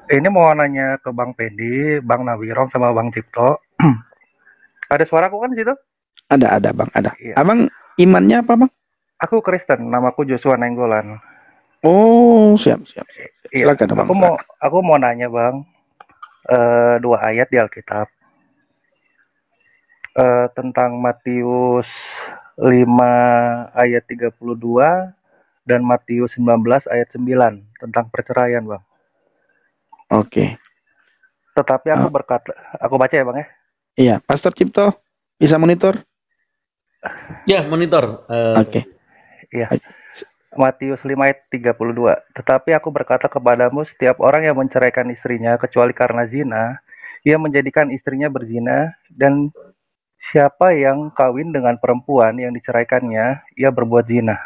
Ini mau nanya ke Bang Pedi, Bang Nawirong, sama Bang Cipto. Ada suaraku kan di situ? Ada Bang, ada. Iya. Abang imannya apa Bang? Aku Kristen, namaku Joshua Nenggolan. Oh, siap, siap, siap, siap. Iya. Silakan Bang, Aku mau silakan. aku mau nanya Bang, dua ayat di Alkitab, tentang Matius 5 ayat 32 dan Matius 19 ayat 9 tentang perceraian, Bang. Oke. Tetapi aku Eh, berkata, aku baca ya, Bang ya. iya, Pastor Cipto bisa monitor? Ya, monitor. Oke. Iya. Matius 5 ayat 32. Tetapi aku berkata kepadamu, setiap orang yang menceraikan istrinya kecuali karena zina, ia menjadikan istrinya berzina, dan siapa yang kawin dengan perempuan yang diceraikannya, ia berbuat zina.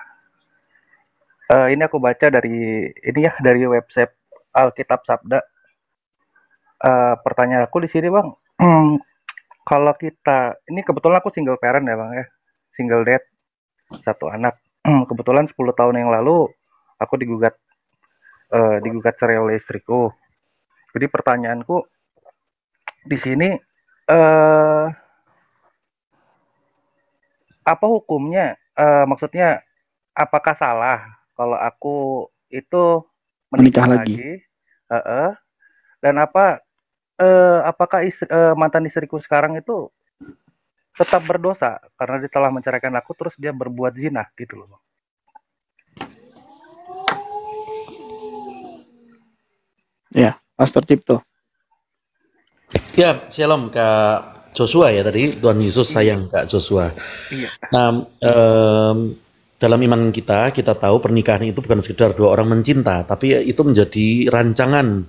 Ini aku baca dari website Alkitab Sabda. Pertanyaan aku di sini, Bang. Kalau kita, ini kebetulan aku single parent ya, Bang ya. Single dad, satu anak. Kebetulan 10 tahun yang lalu aku digugat cerai oleh istriku. Jadi pertanyaanku di sini, eh apa hukumnya? Maksudnya apakah salah kalau aku itu Menikah menikah lagi. lagi? Heeh. Dan apakah mantan istriku sekarang itu tetap berdosa karena dia telah menceraikan aku terus dia berbuat zina gitu loh, Bang. Ya, Pastor Cipto. Ya, shalom Kak Joshua ya tadi. Tuhan Yesus Iya, sayang Kak Joshua. iya, Nah, dalam iman kita tahu pernikahan itu bukan sekedar dua orang mencinta, tapi itu menjadi rancangan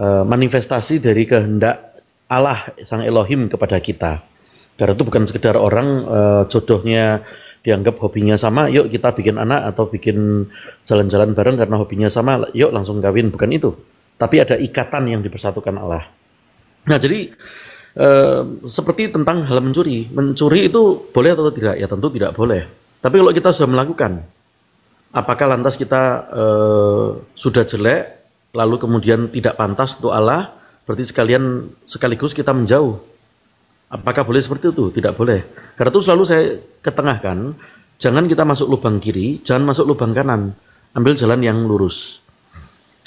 manifestasi dari kehendak Allah Sang Elohim kepada kita. Karena itu bukan sekedar orang jodohnya dianggap hobinya sama, yuk kita bikin anak atau bikin jalan-jalan bareng karena hobinya sama, yuk langsung kawin. Bukan itu. Tapi ada ikatan yang dipersatukan Allah. Nah, jadi seperti tentang hal mencuri. Mencuri itu boleh atau tidak? Ya tentu tidak boleh. Tapi kalau kita sudah melakukan, apakah lantas kita sudah jelek, lalu kemudian tidak pantas untuk Allah, berarti sekaligus kita menjauh. Apakah boleh seperti itu? Tidak boleh. Karena itu selalu saya ketengahkan, jangan kita masuk lubang kiri, jangan masuk lubang kanan. Ambil jalan yang lurus.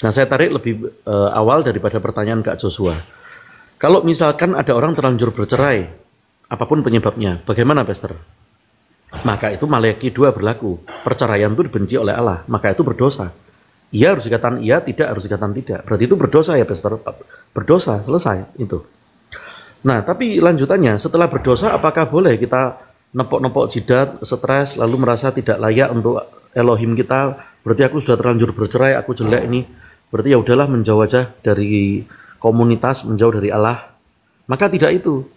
Nah, saya tarik lebih awal daripada pertanyaan Kak Joshua. Kalau misalkan ada orang terlanjur bercerai, apapun penyebabnya, bagaimana Pastor? Maka itu Maleakhi 2 berlaku. Perceraian itu dibenci oleh Allah, maka itu berdosa. Ia harus dikatakan iya, tidak harus dikatakan tidak. Berarti itu berdosa ya Pastor? Berdosa, selesai itu. Nah, tapi lanjutannya, setelah berdosa apakah boleh kita nepok-nepok jidat, stres, lalu merasa tidak layak untuk Elohim kita? Berarti aku sudah terlanjur bercerai, aku jelek ini. Berarti ya udahlah menjauh aja dari komunitas, menjauh dari Allah. Maka tidak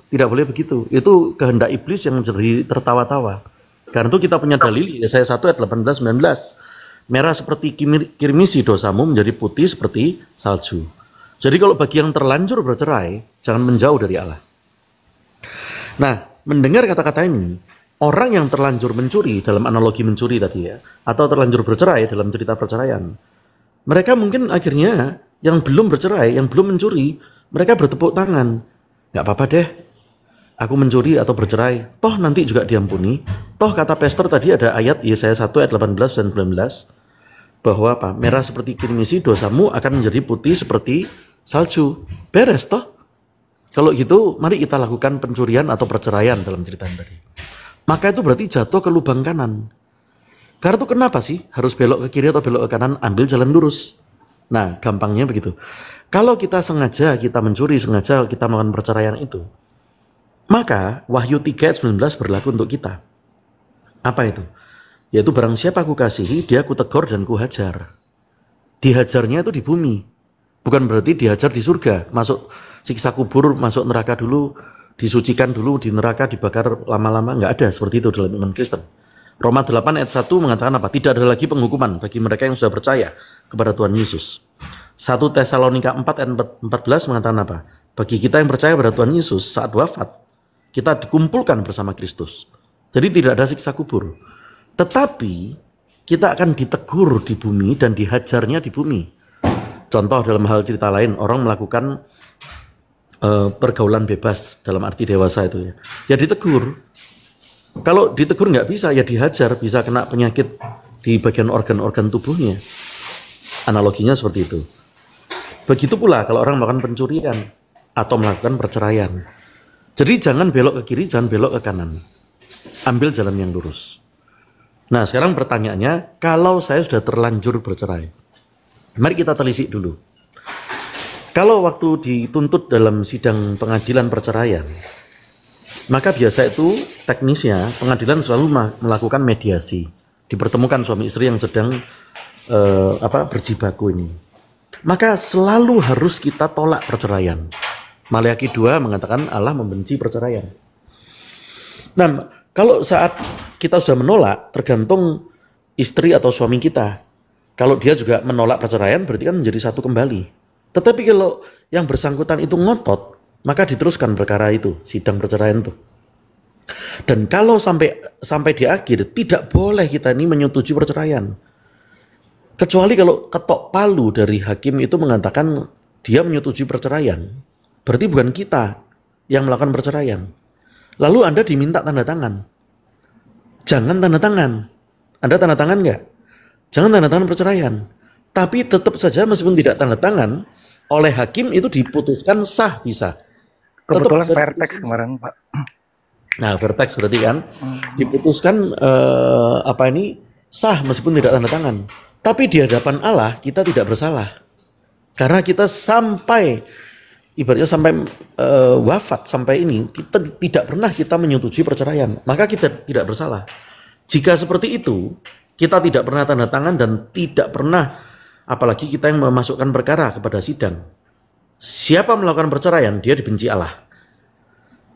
boleh begitu. Itu kehendak iblis yang jadi tertawa-tawa. Karena itu kita punya dalil, Yesaya 1 ayat 18-19. Merah seperti kirmisi dosamu menjadi putih seperti salju. Jadi kalau bagi yang terlanjur bercerai, jangan menjauh dari Allah. Nah, mendengar kata-kata ini, orang yang terlanjur mencuri, dalam analogi mencuri tadi ya, atau terlanjur bercerai dalam cerita perceraian, mereka mungkin akhirnya yang belum bercerai, yang belum mencuri, mereka bertepuk tangan. Gak apa-apa deh, aku mencuri atau bercerai, toh nanti juga diampuni. Toh kata pastor tadi ada ayat Yesaya 1 ayat 18 dan 19, bahwa apa? Merah seperti kirmisi, dosamu akan menjadi putih seperti salju. Beres toh? Kalau gitu, mari kita lakukan pencurian atau perceraian dalam cerita tadi. Maka itu berarti jatuh ke lubang kanan. Karena itu kenapa sih harus belok ke kiri atau belok ke kanan? Ambil jalan lurus. Nah, gampangnya begitu. Kalau kita sengaja kita mencuri, sengaja kita melakukan perceraian itu, maka Wahyu 3 ayat 19 berlaku untuk kita. Apa itu? Yaitu barang siapa aku kasihi, dia aku tegur dan ku hajar. Dihajarnya itu di bumi. Bukan berarti dihajar di surga, masuk siksa kubur, masuk neraka dulu, disucikan dulu di neraka, dibakar lama-lama. Nggak ada seperti itu dalam iman Kristen. Roma 8 ayat 1 mengatakan apa? Tidak ada lagi penghukuman bagi mereka yang sudah percaya kepada Tuhan Yesus. 1 Tesalonika 4 ayat 14 mengatakan apa? Bagi kita yang percaya pada Tuhan Yesus, saat wafat, kita dikumpulkan bersama Kristus. Jadi tidak ada siksa kubur. Tetapi kita akan ditegur di bumi dan dihajarnya di bumi. Contoh dalam hal cerita lain, orang melakukan pergaulan bebas dalam arti dewasa itu ya. Ya ditegur. Kalau ditegur nggak bisa, ya dihajar, bisa kena penyakit di bagian organ-organ tubuhnya. Analoginya seperti itu. Begitu pula kalau orang melakukan pencurian atau melakukan perceraian. Jadi jangan belok ke kiri, jangan belok ke kanan. Ambil jalan yang lurus. Nah sekarang pertanyaannya, kalau saya sudah terlanjur bercerai, mari kita telisik dulu. Kalau waktu dituntut dalam sidang pengadilan perceraian, maka biasa itu teknisnya pengadilan selalu melakukan mediasi. Dipertemukan suami istri yang sedang berjibaku ini. Maka selalu harus kita tolak perceraian. Maleakhi 2 mengatakan Allah membenci perceraian. Nah, kalau saat kita sudah menolak, tergantung istri atau suami kita. Kalau dia juga menolak perceraian, berarti kan menjadi satu kembali. Tetapi kalau yang bersangkutan itu ngotot, maka diteruskan perkara itu, sidang perceraian itu. Dan kalau sampai di akhir, tidak boleh kita ini menyetujui perceraian. Kecuali kalau ketok palu dari hakim itu mengatakan dia menyetujui perceraian. Berarti bukan kita yang melakukan perceraian. Lalu Anda diminta tanda tangan. Jangan tanda tangan. Anda tanda tangan nggak? Jangan tanda tangan perceraian. Tapi tetap saja meskipun tidak tanda tangan, oleh hakim itu diputuskan sah bisa. Kebetulan Vertex kemarin, Pak. Nah, Vertex berarti kan diputuskan sah meskipun tidak tanda tangan. Tapi di hadapan Allah kita tidak bersalah. Karena kita ibaratnya sampai wafat sampai ini kita tidak pernah kita menyetujui perceraian. Maka kita tidak bersalah. Jika seperti itu, kita tidak pernah tanda tangan dan tidak pernah, apalagi kita yang memasukkan perkara kepada sidang. Siapa melakukan perceraian, dia dibenci Allah.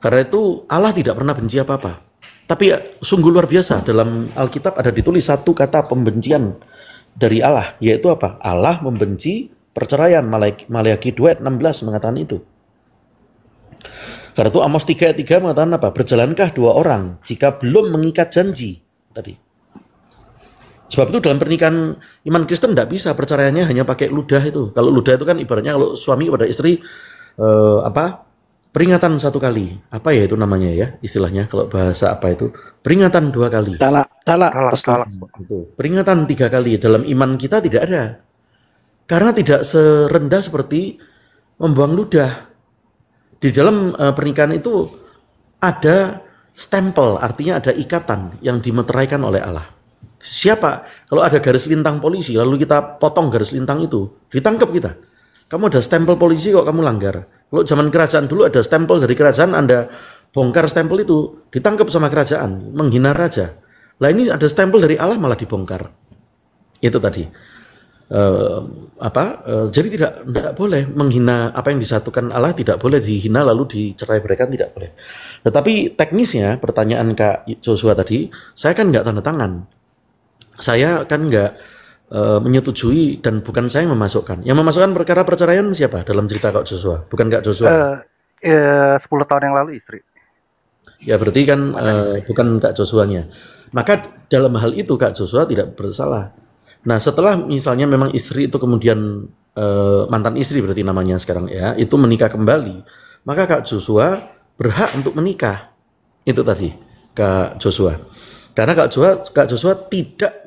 Karena itu Allah tidak pernah benci apa-apa. Tapi sungguh luar biasa, dalam Alkitab ada ditulis satu kata pembencian dari Allah, yaitu apa? Allah membenci perceraian. Maleakhi 2 ayat 16 mengatakan itu. Karena itu Amos 3 ayat 3 mengatakan apa? Berjalankah dua orang jika belum mengikat janji tadi. Sebab itu dalam pernikahan iman Kristen tidak bisa perceraiannya hanya pakai ludah itu. Kalau ludah itu kan ibaratnya kalau suami kepada istri peringatan 1 kali. Apa ya itu namanya ya istilahnya kalau bahasa apa itu? Peringatan 2 kali. Talak. Itu. Peringatan 3 kali. Dalam iman kita tidak ada. Karena tidak serendah seperti membuang ludah. Di dalam pernikahan itu ada stempel, artinya ada ikatan yang dimeteraikan oleh Allah. Siapa? Kalau ada garis lintang polisi, lalu kita potong garis lintang itu, ditangkap kita. Kamu ada stempel polisi kok kamu langgar. Kalau zaman kerajaan dulu ada stempel dari kerajaan, Anda bongkar stempel itu, ditangkap sama kerajaan, menghina raja. Lah ini ada stempel dari Allah malah dibongkar. Itu tadi. Jadi tidak boleh menghina apa yang disatukan Allah, tidak boleh dihina lalu dicerai-beraikan, tidak boleh. Tetapi teknisnya pertanyaan Kak Joshua tadi, saya kan nggak tanda tangan. Saya kan nggak menyetujui dan bukan saya yang memasukkan. Yang memasukkan perkara perceraian siapa dalam cerita Kak Joshua? Bukan Kak Joshua. 10 tahun yang lalu istri. Ya berarti kan bukan Kak Joshua-nya. Maka dalam hal itu Kak Joshua tidak bersalah. Nah setelah misalnya memang istri itu kemudian mantan istri berarti namanya sekarang ya, itu menikah kembali, maka Kak Joshua berhak untuk menikah. Itu tadi Kak Joshua. Karena Kak Joshua tidak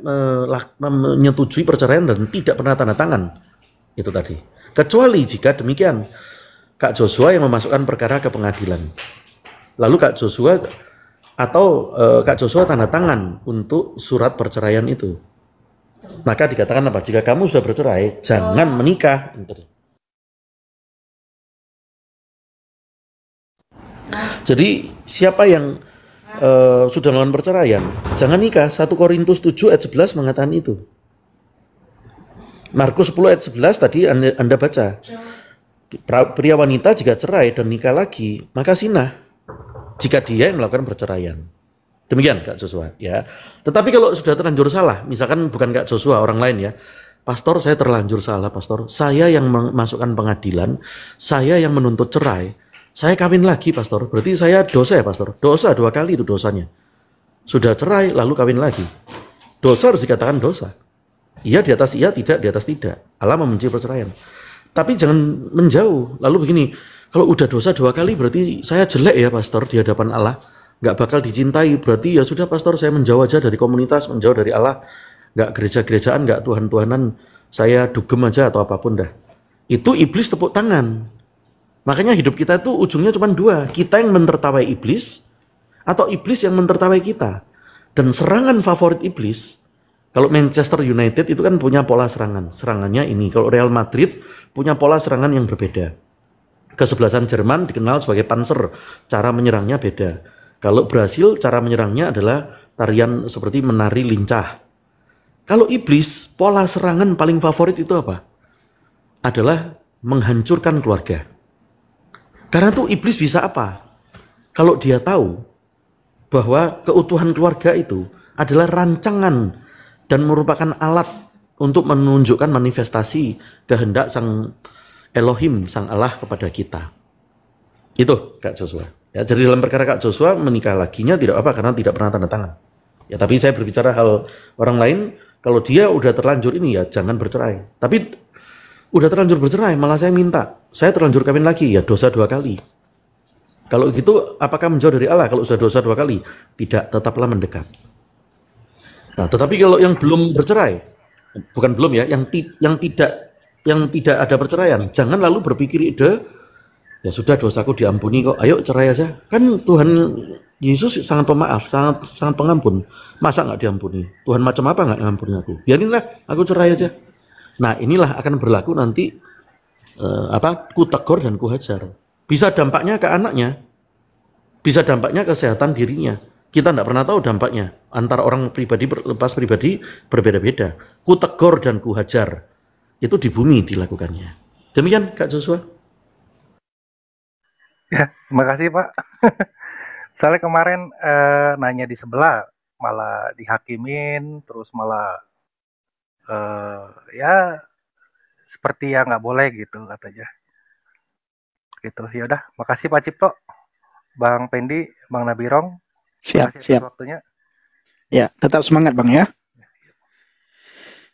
menyetujui perceraian dan tidak pernah tanda tangan. Itu tadi. Kecuali jika demikian, Kak Joshua yang memasukkan perkara ke pengadilan. Lalu Kak Joshua tanda tangan untuk surat perceraian itu. Maka dikatakan apa? Jika kamu sudah bercerai, jangan menikah. Jadi siapa yang sudah melakukan perceraian, jangan nikah. 1 Korintus 7 ayat 11 mengatakan itu. Markus 10 ayat 11 tadi Anda baca. Pria wanita jika cerai dan nikah lagi, maka sinah jika dia yang melakukan perceraian. Demikian Kak Joshua ya. Tetapi kalau sudah terlanjur salah, misalkan bukan Kak Joshua, orang lain ya. Pastor, saya terlanjur salah, Pastor. Saya yang memasukkan pengadilan, saya yang menuntut cerai. Saya kawin lagi, Pastor. Berarti saya dosa ya, Pastor? Dosa 2 kali itu dosanya. Sudah cerai, lalu kawin lagi. Dosa harus dikatakan dosa. Iya di atas iya, tidak di atas tidak. Allah membenci perceraian. Tapi jangan menjauh. Lalu begini, kalau udah dosa 2 kali berarti saya jelek ya pastor di hadapan Allah. Nggak bakal dicintai. Berarti ya sudah pastor, saya menjauh aja dari komunitas, menjauh dari Allah. Nggak gereja-gerejaan, nggak Tuhan-Tuhanan. Saya dugem aja atau apapun dah. Itu iblis tepuk tangan. Makanya hidup kita itu ujungnya cuma 2. Kita yang mentertawai iblis, atau iblis yang mentertawai kita. Dan serangan favorit iblis, kalau Manchester United itu kan punya pola serangan. Serangannya ini. Kalau Real Madrid punya pola serangan yang berbeda. Kesebelasan Jerman dikenal sebagai Panzer. Cara menyerangnya beda. Kalau Brasil, cara menyerangnya adalah tarian seperti menari lincah. Kalau iblis, pola serangan paling favorit itu apa? Adalah menghancurkan keluarga. Karena tuh iblis bisa apa? Kalau dia tahu bahwa keutuhan keluarga itu adalah rancangan dan merupakan alat untuk menunjukkan manifestasi kehendak sang Elohim, sang Allah kepada kita. Itu Kak Joshua. Ya, jadi dalam perkara Kak Joshua menikah laginya tidak apa karena tidak pernah tanda tangan. Ya, tapi saya berbicara hal orang lain, kalau dia udah terlanjur ini ya jangan bercerai. Tapi udah terlanjur bercerai, malah saya minta, saya terlanjur kawin lagi, ya dosa 2 kali. Kalau gitu, apakah menjauh dari Allah? Kalau sudah dosa 2 kali, tidak, tetaplah mendekat. Nah, tetapi kalau yang belum bercerai, bukan belum ya, yang tidak ada perceraian, jangan lalu berpikir ide, ya sudah dosaku diampuni kok, ayo cerai aja. Kan Tuhan Yesus sangat pemaaf, sangat pengampun. Masa nggak diampuni? Tuhan macam apa nggak ngampuni aku? Biarinlah, aku cerai aja. Nah, inilah akan berlaku nanti ku tegur dan ku hajar. Bisa dampaknya ke anaknya, bisa dampaknya kesehatan dirinya. Kita tidak pernah tahu dampaknya. Antara orang pribadi lepas pribadi berbeda-beda. Ku tegur dan ku hajar. Itu di bumi dilakukannya. Demikian Kak Joshua. Ya, terima kasih Pak. Soalnya kemarin nanya di sebelah, malah dihakimin, terus malah ya seperti yang nggak boleh gitu katanya. Gitu. Ya udah, makasih Pak Cipto, Bang Pendi, Bang Nabirong. Siap, Makasih siap. atas waktunya. Ya, tetap semangat Bang ya.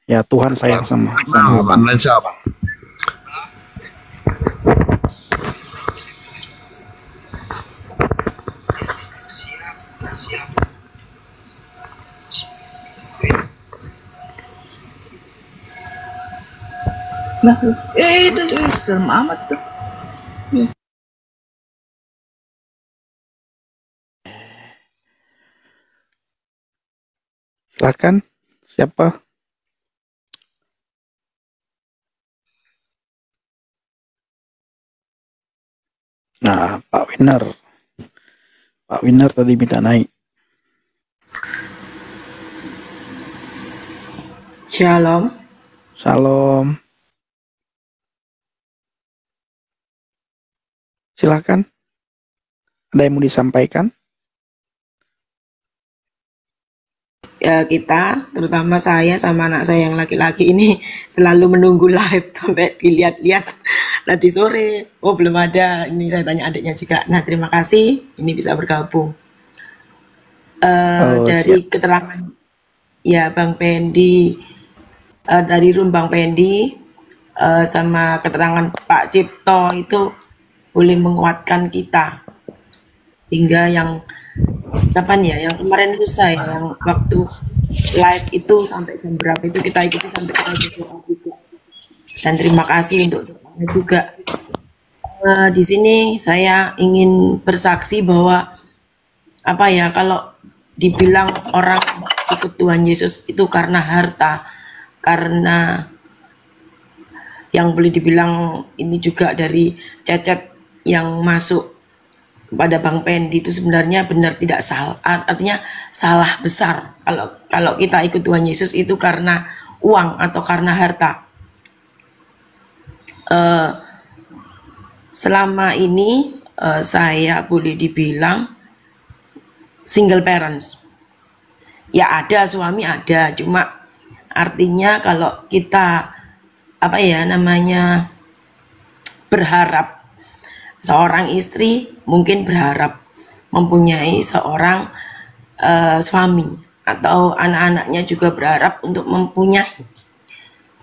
Ya, Tuhan sayang sama Bang. Nah, itu serem amat tuh. Silakan, siapa? Nah, Pak Winner tadi minta naik. Shalom. Salam. Silakan. Ada yang mau disampaikan? Ya, kita, terutama saya sama anak saya yang laki-laki ini selalu menunggu live sampai dilihat-lihat tadi sore. Oh, belum ada. Ini saya tanya adiknya juga. Nah, terima kasih. Ini bisa bergabung. Dari keterangan ya Bang Pendi, dari room Bang Pendi, sama keterangan Pak Cipto itu boleh menguatkan kita. Hingga yang kapan ya, yang kemarin lusa ya, yang waktu live itu sampai jam berapa itu kita ikuti sampai kita berdoa juga. Dan terima kasih untuk doanya juga. Di sini saya ingin bersaksi bahwa apa ya, kalau dibilang orang ikut Tuhan Yesus itu karena harta, karena yang boleh dibilang ini juga dari cecet yang masuk pada Bang Pendi itu sebenarnya benar tidak salah, artinya salah besar kalau kita ikut Tuhan Yesus itu karena uang atau karena harta. Selama ini saya boleh dibilang single parents. Ya ada suami ada, cuma artinya kalau kita apa ya namanya berharap seorang istri mungkin berharap mempunyai seorang suami, atau anak-anaknya juga berharap untuk mempunyai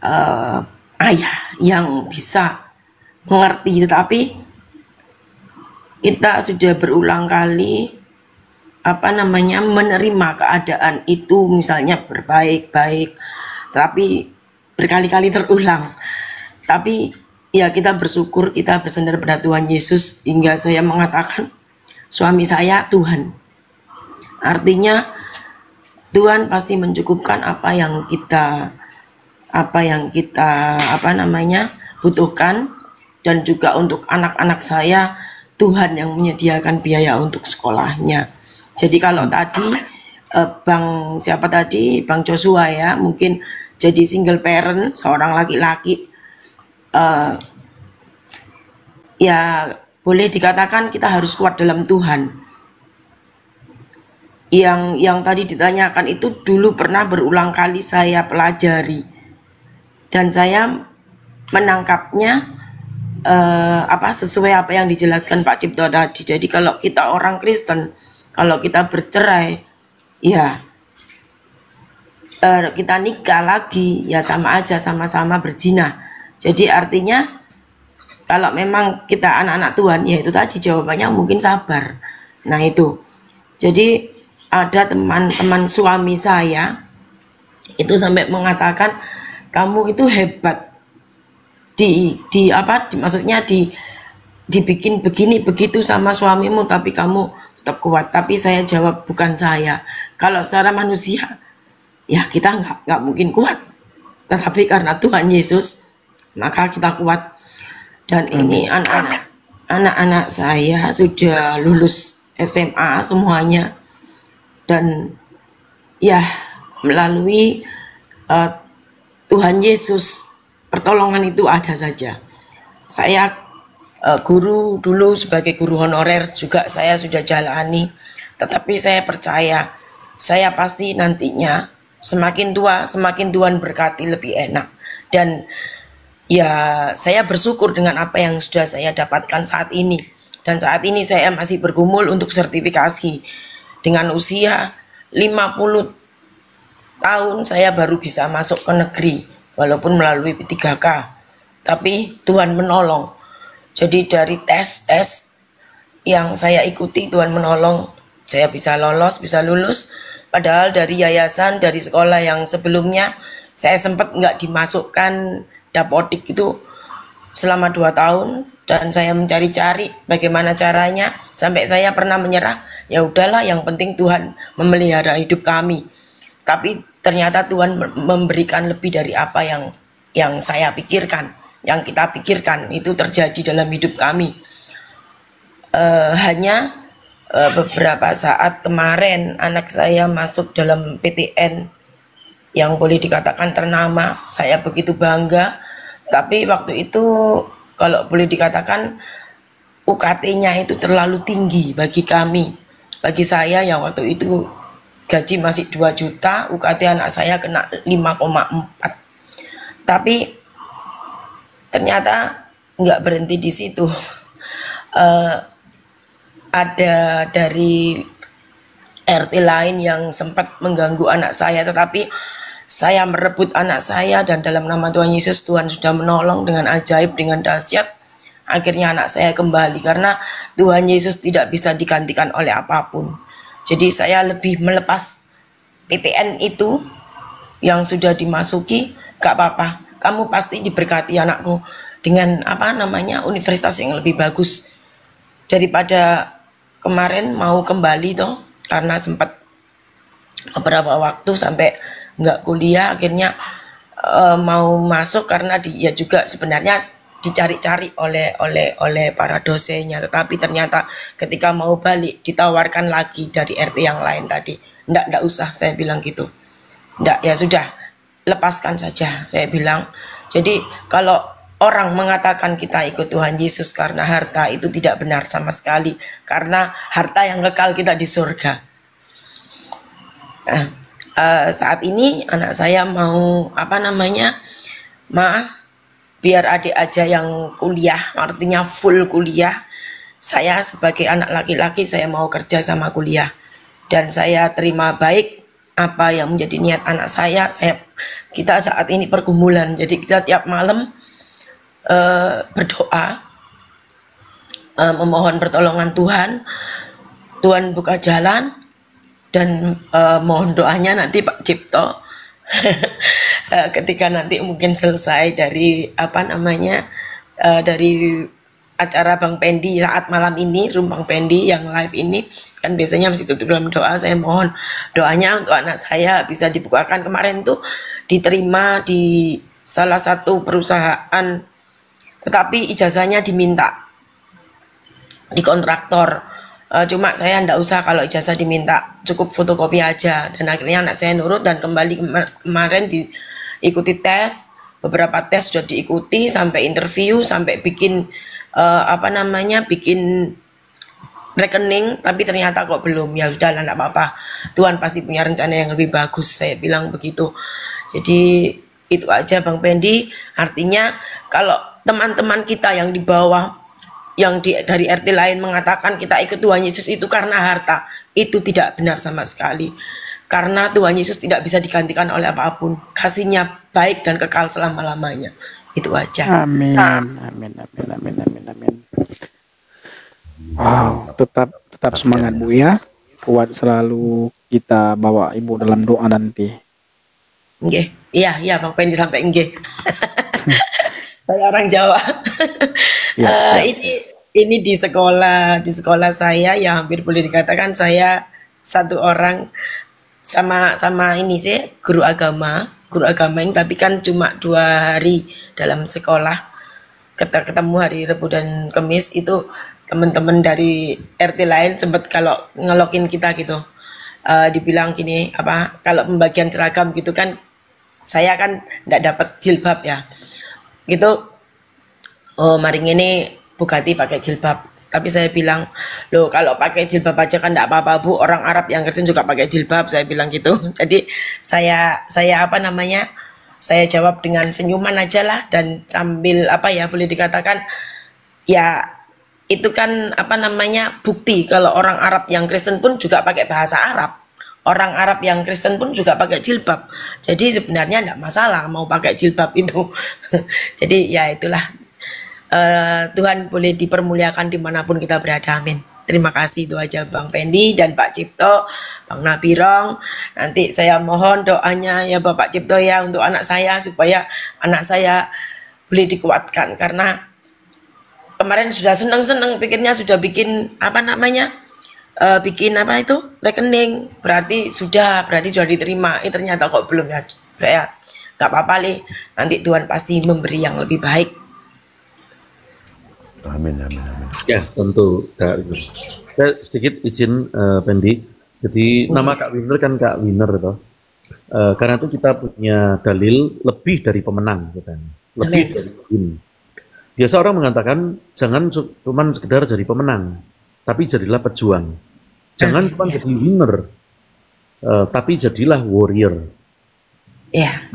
eh, ayah yang bisa mengerti, tetapi kita sudah berulang kali menerima keadaan itu, misalnya berbaik-baik, tapi berkali-kali terulang. Tapi ya kita bersyukur, kita bersandar pada Tuhan Yesus, hingga saya mengatakan suami saya Tuhan. Artinya Tuhan pasti mencukupkan apa yang kita butuhkan. Dan juga untuk anak-anak saya, Tuhan yang menyediakan biaya untuk sekolahnya. Jadi kalau tadi Bang Joshua ya, mungkin jadi single parent, seorang laki-laki, ya boleh dikatakan kita harus kuat dalam Tuhan. Yang tadi ditanyakan itu dulu pernah berulang kali saya pelajari, dan saya menangkapnya sesuai apa yang dijelaskan Pak Cipto tadi. Jadi kalau kita orang Kristen, kalau kita bercerai, ya kita nikah lagi, ya sama aja, sama-sama berzina. Jadi artinya kalau memang kita anak-anak Tuhan, ya itu tadi jawabannya mungkin sabar. Nah itu, jadi ada teman-teman suami saya itu sampai mengatakan, kamu itu hebat, maksudnya dibikin begini begitu sama suamimu, tapi kamu tetap kuat. Tapi saya jawab, bukan saya. Kalau secara manusia, ya kita nggak mungkin kuat. Tetapi karena Tuhan Yesus, maka kita kuat. Dan ini anak-anak saya sudah lulus SMA semuanya. Dan ya melalui Tuhan Yesus, pertolongan itu ada saja. Saya guru dulu, sebagai guru honorer juga saya sudah jalani. Tetapi saya percaya, saya pasti nantinya semakin tua, semakin Tuhan berkati lebih enak. Dan ya saya bersyukur dengan apa yang sudah saya dapatkan saat ini. Dan saat ini saya masih bergumul untuk sertifikasi. Dengan usia 50 tahun saya baru bisa masuk ke negeri, walaupun melalui P3K. Tapi Tuhan menolong. Jadi dari tes yang saya ikuti, Tuhan menolong. Saya bisa lolos, bisa lulus. Padahal dari yayasan, dari sekolah yang sebelumnya, saya sempat nggak dimasukkan Dapodik itu selama 2 tahun. Dan saya mencari-cari bagaimana caranya, sampai saya pernah menyerah. Ya udahlah, yang penting Tuhan memelihara hidup kami. Tapi ternyata Tuhan memberikan lebih dari apa yang saya pikirkan, yang kita pikirkan itu terjadi dalam hidup kami. Hanya beberapa saat kemarin anak saya masuk dalam PTN yang boleh dikatakan ternama. Saya begitu bangga. Tapi waktu itu kalau boleh dikatakan UKT-nya itu terlalu tinggi bagi kami. Bagi saya yang waktu itu gaji masih 2 juta, UKT anak saya kena 5,4. Tapi ternyata nggak berhenti di situ. Ada dari RT lain yang sempat mengganggu anak saya, tetapi saya merebut anak saya, dan dalam nama Tuhan Yesus, Tuhan sudah menolong dengan ajaib, dengan dahsyat. Akhirnya anak saya kembali, karena Tuhan Yesus tidak bisa digantikan oleh apapun. Jadi saya lebih melepas PTN itu yang sudah dimasuki, gak apa-apa, kamu pasti diberkati anakku dengan universitas yang lebih bagus. Daripada kemarin mau kembali toh, karena sempat beberapa waktu sampai nggak kuliah, akhirnya mau masuk karena dia juga sebenarnya dicari-cari oleh para dosennya, tetapi ternyata ketika mau balik ditawarkan lagi dari RT yang lain tadi. Nggak usah, saya bilang gitu. Nggak, ya sudah, lepaskan saja, saya bilang. Jadi kalau orang mengatakan kita ikut Tuhan Yesus karena harta, itu tidak benar sama sekali, karena harta yang kekal kita di surga. Saat ini anak saya mau biar adik aja yang kuliah, artinya full kuliah. Saya sebagai anak laki-laki, saya mau kerja sama kuliah, dan saya terima baik apa yang menjadi niat anak saya kita saat ini pergumulan. Jadi kita tiap malam berdoa, memohon pertolongan Tuhan. Tuhan buka jalan, dan mohon doanya nanti Pak Cipto ketika nanti mungkin selesai dari dari acara Bang Pendi saat malam ini, room Bang Pendi yang live ini, kan biasanya masih tutup dalam doa. Saya mohon doanya untuk anak saya bisa dibukakan. Kemarin tuh diterima di salah satu perusahaan, tetapi ijazahnya diminta di kontraktor. Cuma saya ndak usah kalau ijazah diminta, cukup fotokopi aja. Dan akhirnya anak saya nurut dan kembali kemarin diikuti tes, beberapa tes sudah diikuti sampai interview, sampai bikin bikin rekening, tapi ternyata kok belum. Ya sudah lah, enggak apa-apa. Tuhan pasti punya rencana yang lebih bagus, saya bilang begitu. Jadi itu aja Bang Pendi. Artinya kalau teman-teman kita yang di bawah, yang dari RT lain mengatakan kita ikut Tuhan Yesus itu karena harta, itu tidak benar sama sekali. Karena Tuhan Yesus tidak bisa digantikan oleh apapun. Kasihnya baik dan kekal selama-lamanya. Itu aja. Amin. Amin. Amin. Amin. Amin. Amin. Wow, tetap semangat Bu ya. Kuat selalu, kita bawa Ibu dalam doa nanti. Nggih. Iya Bang Pendi sampai nggih. Saya orang Jawa. Siap. Ini di sekolah saya ya hampir boleh dikatakan saya satu orang sama ini sih guru agama ini, tapi kan cuma 2 hari dalam sekolah, ketemu hari Rabu dan Kamis. Itu teman-teman dari RT lain sempat kalau ngelokin kita gitu, dibilang gini, kalau pembagian seragam gitu kan, saya kan nggak dapat jilbab ya gitu. Mari ini Bugatti pakai jilbab, tapi saya bilang, loh kalau pakai jilbab aja kan enggak apa-apa Bu, orang Arab yang Kristen juga pakai jilbab, saya bilang gitu. Jadi saya saya jawab dengan senyuman aja lah, dan sambil boleh dikatakan ya itu kan bukti kalau orang Arab yang Kristen pun juga pakai bahasa Arab. Orang Arab yang Kristen pun juga pakai jilbab. Jadi sebenarnya enggak masalah mau pakai jilbab itu. Jadi ya itulah, Tuhan boleh dipermuliakan dimanapun kita berada, amin. Terima kasih, itu aja Bang Pendi dan Pak Cipto, Bang Nabirong. Nanti saya mohon doanya ya Bapak Cipto ya untuk anak saya, supaya anak saya boleh dikuatkan. Karena kemarin sudah senang-senang pikirnya sudah bikin rekening, berarti sudah diterima. Ternyata kok belum ya. Saya nggak apa-apa nih, nanti Tuhan pasti memberi yang lebih baik. Amin, amin, amin. Ya, tentu Kak. Saya sedikit izin Pendi. Jadi nama Kak Winner kan Kak Winner toh. Karena itu kita punya dalil lebih dari pemenang, gitu kan. Lebih dari win. Biasa orang mengatakan jangan cuma sekedar jadi pemenang, tapi jadilah pejuang. Jangan cuma jadi winner, tapi jadilah warrior. Ya.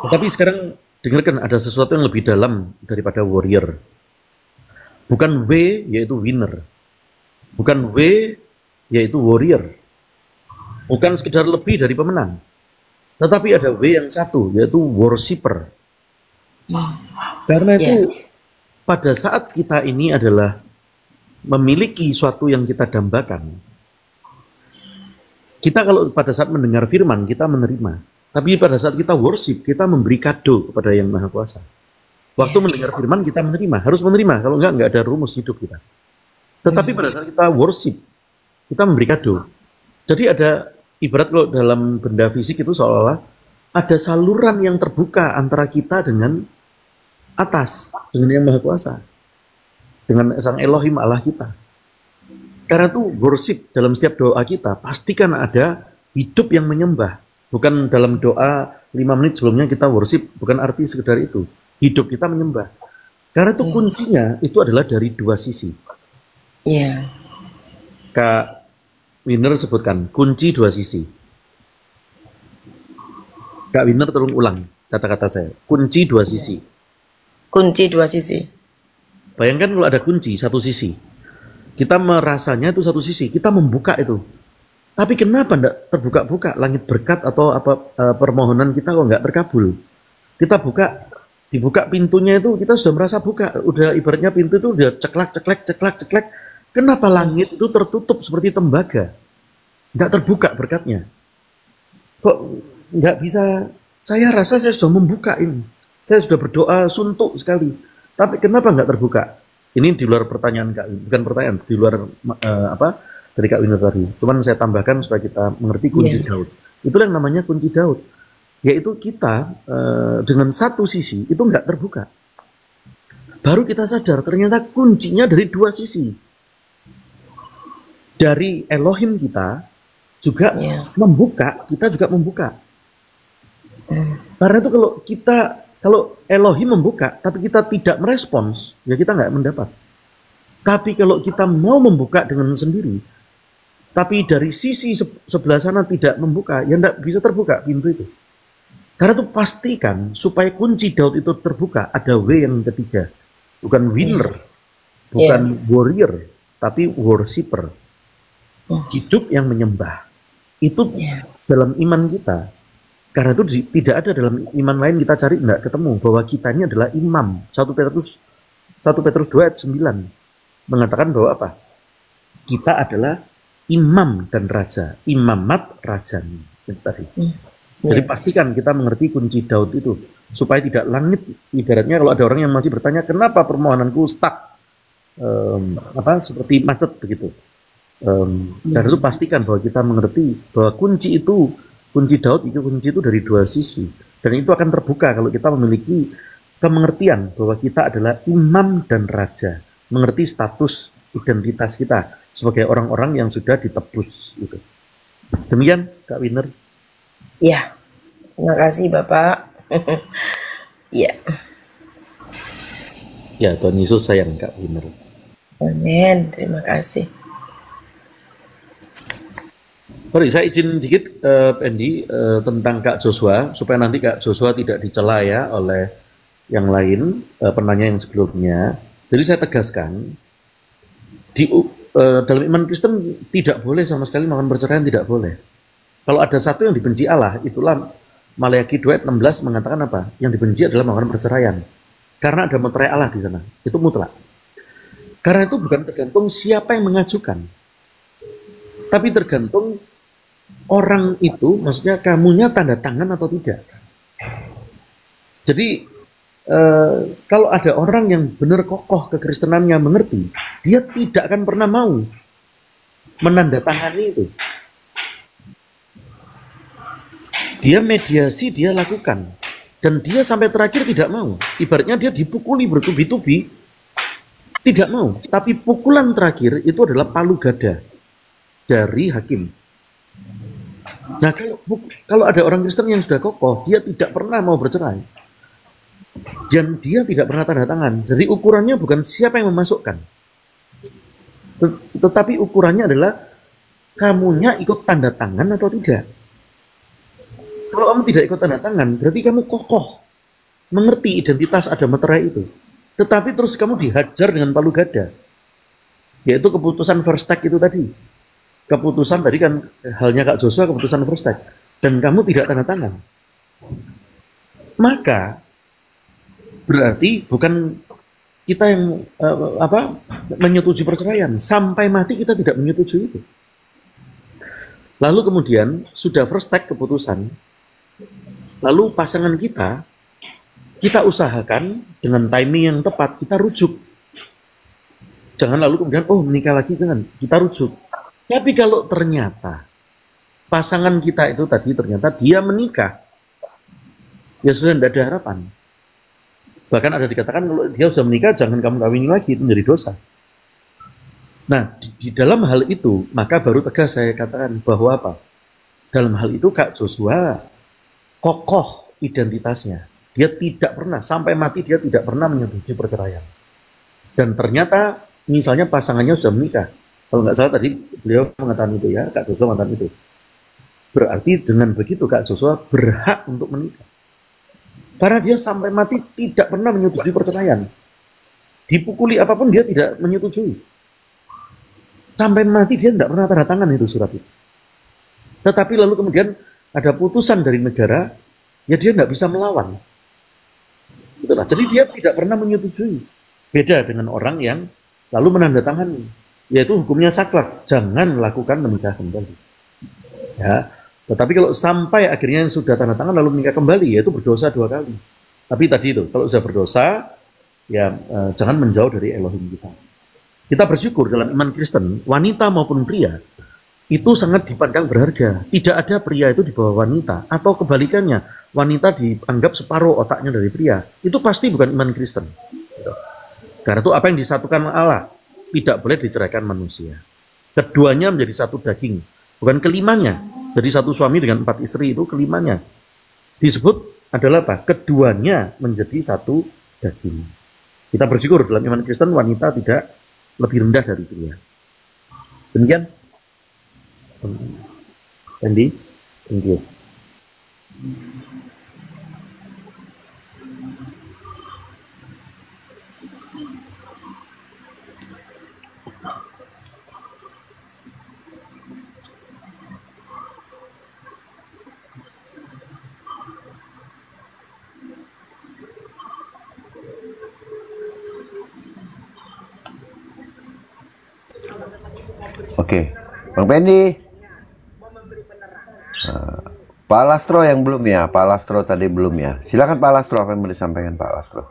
Tapi sekarang dengarkan, ada sesuatu yang lebih dalam daripada warrior. Bukan W yaitu winner. Bukan W yaitu warrior. Bukan sekedar lebih dari pemenang. Tetapi ada W yang satu, yaitu worshipper. Karena itu pada saat kita ini adalah memiliki suatu yang kita dambakan. Kita kalau pada saat mendengar firman kita menerima. Tapi pada saat kita worship, kita memberi kado kepada Yang Maha Kuasa. Waktu mendengar firman kita menerima, harus menerima. Kalau enggak ada rumus hidup kita. Tetapi pada saat kita worship, kita memberi kado. Jadi ada ibarat kalau dalam benda fisik itu seolah-olah ada saluran yang terbuka antara kita dengan atas, dengan Yang Maha Kuasa, dengan Sang Elohim Allah kita. Karena itu worship dalam setiap doa kita pastikan ada hidup yang menyembah. Bukan dalam doa 5 menit sebelumnya kita worship, bukan arti sekedar itu. Hidup kita menyembah. Karena itu kuncinya itu adalah dari 2 sisi. Iya. Kak Winner sebutkan kunci 2 sisi. Kak Winner tolong ulang kata-kata saya. Kunci 2 sisi. Kunci 2 sisi. Bayangkan kalau ada kunci 1 sisi. Kita merasanya itu 1 sisi. Kita membuka itu. Tapi kenapa enggak terbuka-buka langit berkat atau apa permohonan kita kok enggak terkabul? Kita dibuka pintunya itu kita sudah merasa buka, udah ibaratnya pintu itu udah ceklek. Kenapa langit itu tertutup seperti tembaga? Enggak terbuka berkatnya. Kok enggak bisa? Saya rasa saya sudah membuka ini. Saya sudah berdoa suntuk sekali. Tapi kenapa enggak terbuka? Ini di luar pertanyaan Kak, bukan pertanyaan, di luar dari Kak Winner tadi. Cuman saya tambahkan supaya kita mengerti kunci Daud. Itulah yang namanya kunci Daud. Yaitu kita dengan satu sisi itu nggak terbuka. Baru kita sadar ternyata kuncinya dari dua sisi. Dari Elohim kita juga membuka, kita juga membuka. Karena itu kalau Elohim membuka, tapi kita tidak merespons, ya kita nggak mendapat. Tapi kalau kita mau membuka dengan sendiri, tapi dari sisi sebelah sana tidak membuka, ya nggak bisa terbuka pintu itu. Karena itu pastikan supaya kunci Daud itu terbuka, ada W yang ketiga. Bukan winner, bukan warrior, tapi worshipper. Hidup yang menyembah. Itu dalam iman kita. Karena itu tidak ada dalam iman lain kita cari, tidak ketemu bahwa kita ini adalah imam. 1 Petrus 2 ayat 9 mengatakan bahwa apa? Kita adalah imam dan raja, imamat rajani. Itu tadi. Jadi pastikan kita mengerti kunci Daud itu supaya tidak langit. Ibaratnya kalau ada orang yang masih bertanya kenapa permohonanku stuck, seperti macet begitu. Karena itu pastikan bahwa kita mengerti bahwa kunci Daud itu dari dua sisi, dan itu akan terbuka kalau kita memiliki kemengertian bahwa kita adalah imam dan raja, mengerti status identitas kita sebagai orang-orang yang sudah ditebus itu. Demikian Kak Winner. Ya, terima kasih Bapak. Ya. Ya, Tuhan Yesus sayang Kak Winner. Amin, terima kasih. Mari saya izin dikit Pendi tentang Kak Joshua supaya nanti Kak Joshua tidak dicela ya oleh yang lain penanya yang sebelumnya. Jadi saya tegaskan dalam iman Kristen tidak boleh sama sekali melakukan perceraian, tidak boleh. Kalau ada satu yang dibenci Allah, itulah Maleakhi 2 ayat 16 mengatakan apa? Yang dibenci adalah melakukan perceraian. Karena ada meterai Allah di sana. Itu mutlak. Karena itu bukan tergantung siapa yang mengajukan, tapi tergantung orang itu, maksudnya kamunya tanda tangan atau tidak. Jadi kalau ada orang yang benar kokoh kekristenannya mengerti, dia tidak akan pernah mau menandatangani itu. Dia mediasi, dia lakukan, dan dia sampai terakhir tidak mau. Ibaratnya dia dipukuli bertubi-tubi, tidak mau. Tapi pukulan terakhir itu adalah palu gada dari hakim. Nah, kalau ada orang Kristen yang sudah kokoh, dia tidak pernah mau bercerai, dan dia tidak pernah tanda tangan. Jadi ukurannya bukan siapa yang memasukkan, tetapi ukurannya adalah kamunya ikut tanda tangan atau tidak. Kalau kamu tidak ikut tanda tangan, berarti kamu kokoh, mengerti identitas ada meterai itu. Tetapi terus kamu dihajar dengan palu gada, yaitu keputusan first take itu tadi. Keputusan tadi kan halnya Kak Joshua, keputusan first take, dan kamu tidak tanda tangan, maka berarti bukan kita yang menyetujui perceraian. Sampai mati kita tidak menyetujui itu. Lalu kemudian sudah first take keputusan, lalu pasangan kita usahakan dengan timing yang tepat, kita rujuk. Jangan lalu kemudian menikah lagi, jangan, kita rujuk. Tapi kalau ternyata pasangan kita itu tadi ternyata dia menikah, ya sudah tidak ada harapan. Bahkan ada dikatakan kalau dia sudah menikah jangan kamu kawini lagi, itu menjadi dosa. Nah, di dalam hal itu maka baru tegas saya katakan bahwa apa? Dalam hal itu Kak Joshua kokoh identitasnya. Dia tidak pernah sampai mati, dia tidak pernah menyetujui perceraian. Dan ternyata misalnya pasangannya sudah menikah. Kalau nggak salah tadi beliau mengatakan itu ya, Kak Joshua mengatakan itu. Berarti dengan begitu Kak Joshua berhak untuk menikah. Karena dia sampai mati tidak pernah menyetujui perceraian. Dipukuli apapun dia tidak menyetujui. Sampai mati dia tidak pernah tanda tangan itu surat itu. Tetapi lalu kemudian ada putusan dari negara, ya dia tidak bisa melawan. Gitu lah. Jadi dia tidak pernah menyetujui. Beda dengan orang yang lalu menandatangani, yaitu hukumnya saklek, jangan lakukan menikah kembali. Ya, tetapi kalau sampai akhirnya yang sudah tanda tangan lalu menikah kembali, yaitu berdosa 2 kali. Tapi tadi itu, kalau sudah berdosa, ya jangan menjauh dari Elohim kita. Kita bersyukur dalam iman Kristen, wanita maupun pria, itu sangat dipandang berharga. Tidak ada pria itu di bawah wanita, atau kebalikannya, wanita dianggap separuh otaknya dari pria. Itu pasti bukan iman Kristen. Karena itu apa yang disatukan Allah tidak boleh diceraikan manusia. Keduanya menjadi satu daging, bukan kelimanya. Jadi satu suami dengan 4 istri itu kelimanya. Disebut adalah apa? Keduanya menjadi satu daging. Kita bersyukur dalam iman Kristen wanita tidak lebih rendah dari pria. Demikian. Andy, thank you. Oke, Bang Pendi. Pak Lastro yang belum ya, Pak Lastro tadi belum ya. Silakan Pak Lastro, apa yang mau disampaikan Pak Lastro?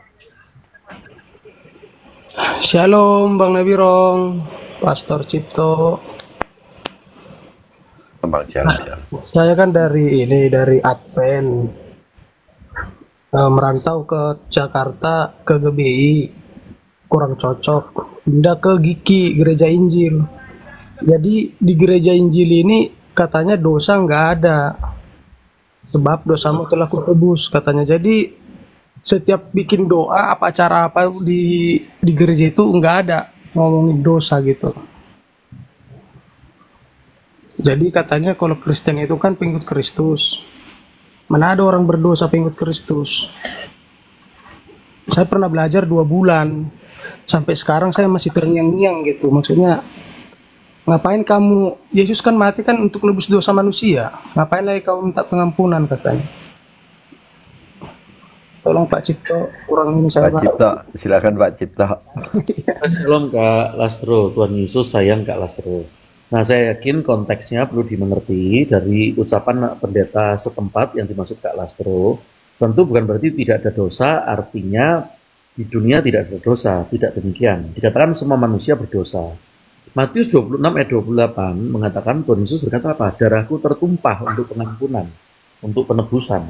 Shalom Bang Nabirong, Pastor Cipto. Bang Shalom. Saya kan dari Advent, merantau ke Jakarta, ke GBI, kurang cocok. Pindah ke GIKI, Gereja Injil. Jadi di Gereja Injil ini katanya dosa nggak ada, sebab dosamu telah kutebus katanya. Jadi setiap bikin doa apa acara apa di gereja itu nggak ada ngomongin dosa gitu. Jadi katanya kalau Kristen itu kan pengikut Kristus. Mana ada orang berdosa pengikut Kristus? Saya pernah belajar 2 bulan. Sampai sekarang saya masih terngiang-ngiang gitu. Maksudnya ngapain kamu, Yesus kan mati kan untuk nebus dosa manusia. Ngapain lagi kamu minta pengampunan katanya. Tolong Pak Cipto, kurang ini saya. Pak Cipto, silakan Pak Cipto. Shalom Kak Lastro, Tuhan Yesus sayang Kak Lastro. Nah, saya yakin konteksnya perlu dimengerti dari ucapan pendeta setempat yang dimaksud Kak Lastro. Tentu bukan berarti tidak ada dosa, artinya di dunia tidak ada dosa, tidak demikian. Dikatakan semua manusia berdosa. Matius 26 ayat 28 mengatakan Tuhan Yesus berkata apa? Darahku tertumpah untuk pengampunan, untuk penebusan.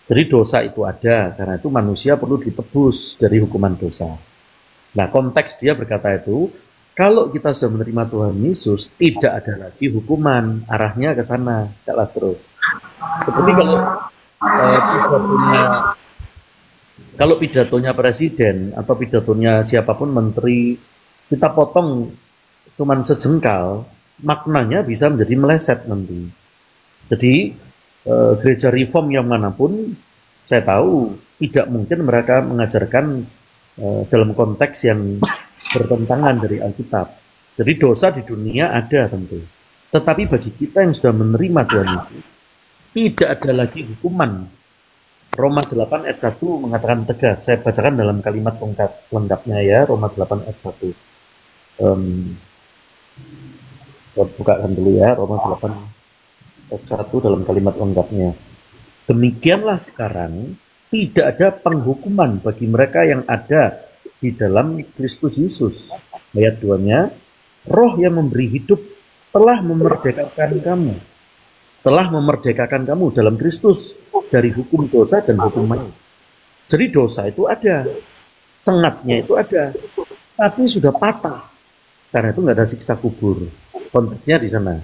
Jadi dosa itu ada, karena itu manusia perlu ditebus dari hukuman dosa. Nah, konteks dia berkata itu, kalau kita sudah menerima Tuhan Yesus, tidak ada lagi hukuman, arahnya ke sana, Kak Lastro. Seperti kalau pidatonya presiden atau pidatonya siapapun menteri, kita potong cuman sejengkal, maknanya bisa menjadi meleset nanti. Jadi gereja reform yang manapun, saya tahu tidak mungkin mereka mengajarkan dalam konteks yang bertentangan dari Alkitab. Jadi dosa di dunia ada tentu. Tetapi bagi kita yang sudah menerima Tuhan itu, tidak ada lagi hukuman. Roma 8 ayat 1 mengatakan tegas. Saya bacakan dalam kalimat lengkapnya ya, Roma 8 ayat 1. Bukakan dulu ya, Roma 8 ayat 1 dalam kalimat lengkapnya. Demikianlah sekarang tidak ada penghukuman bagi mereka yang ada di dalam Kristus Yesus. Ayat 2-nya, Roh yang memberi hidup telah memerdekakan kamu. Telah memerdekakan kamu dalam Kristus dari hukum dosa dan hukum maut. Jadi dosa itu ada, sengatnya itu ada, tapi sudah patah. Karena itu nggak ada siksa kubur. Konteksnya di sana.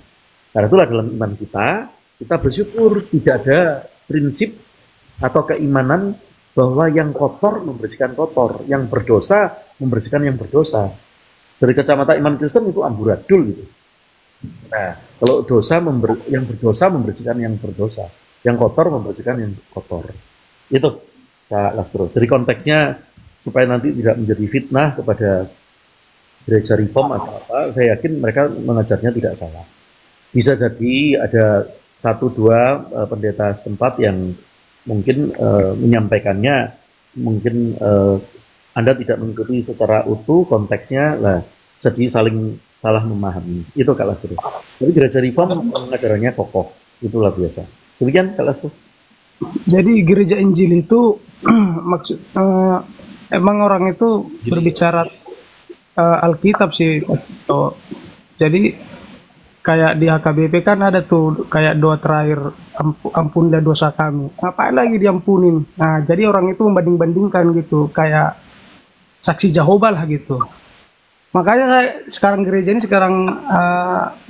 Karena itulah dalam iman kita bersyukur tidak ada prinsip atau keimanan bahwa yang kotor membersihkan kotor, yang berdosa membersihkan yang berdosa. Dari kacamata iman Kristen itu amburadul gitu. Nah, kalau yang berdosa membersihkan yang berdosa, yang kotor membersihkan yang kotor. Itu Kak Lastro. Jadi konteksnya supaya nanti tidak menjadi fitnah kepada gereja reform atau apa, saya yakin mereka mengajarnya tidak salah. Bisa jadi ada satu dua pendeta setempat yang mungkin menyampaikannya, mungkin Anda tidak mengikuti secara utuh konteksnya, lah jadi saling salah memahami. Itu Kak Lastro. Tapi gereja Reform pengajarannya kokoh, itulah biasa. Demikian Kak Lastro. Jadi gereja Injil itu maksud emang orang itu berbicara Alkitab sih. Oh, jadi kayak di HKBP kan ada tuh kayak doa terakhir, ampunilah dosa kami. Ngapain lagi diampunin? Nah, jadi orang itu membanding-bandingkan gitu, kayak saksi Jehovah lah gitu. Makanya kayak sekarang gereja ini sekarang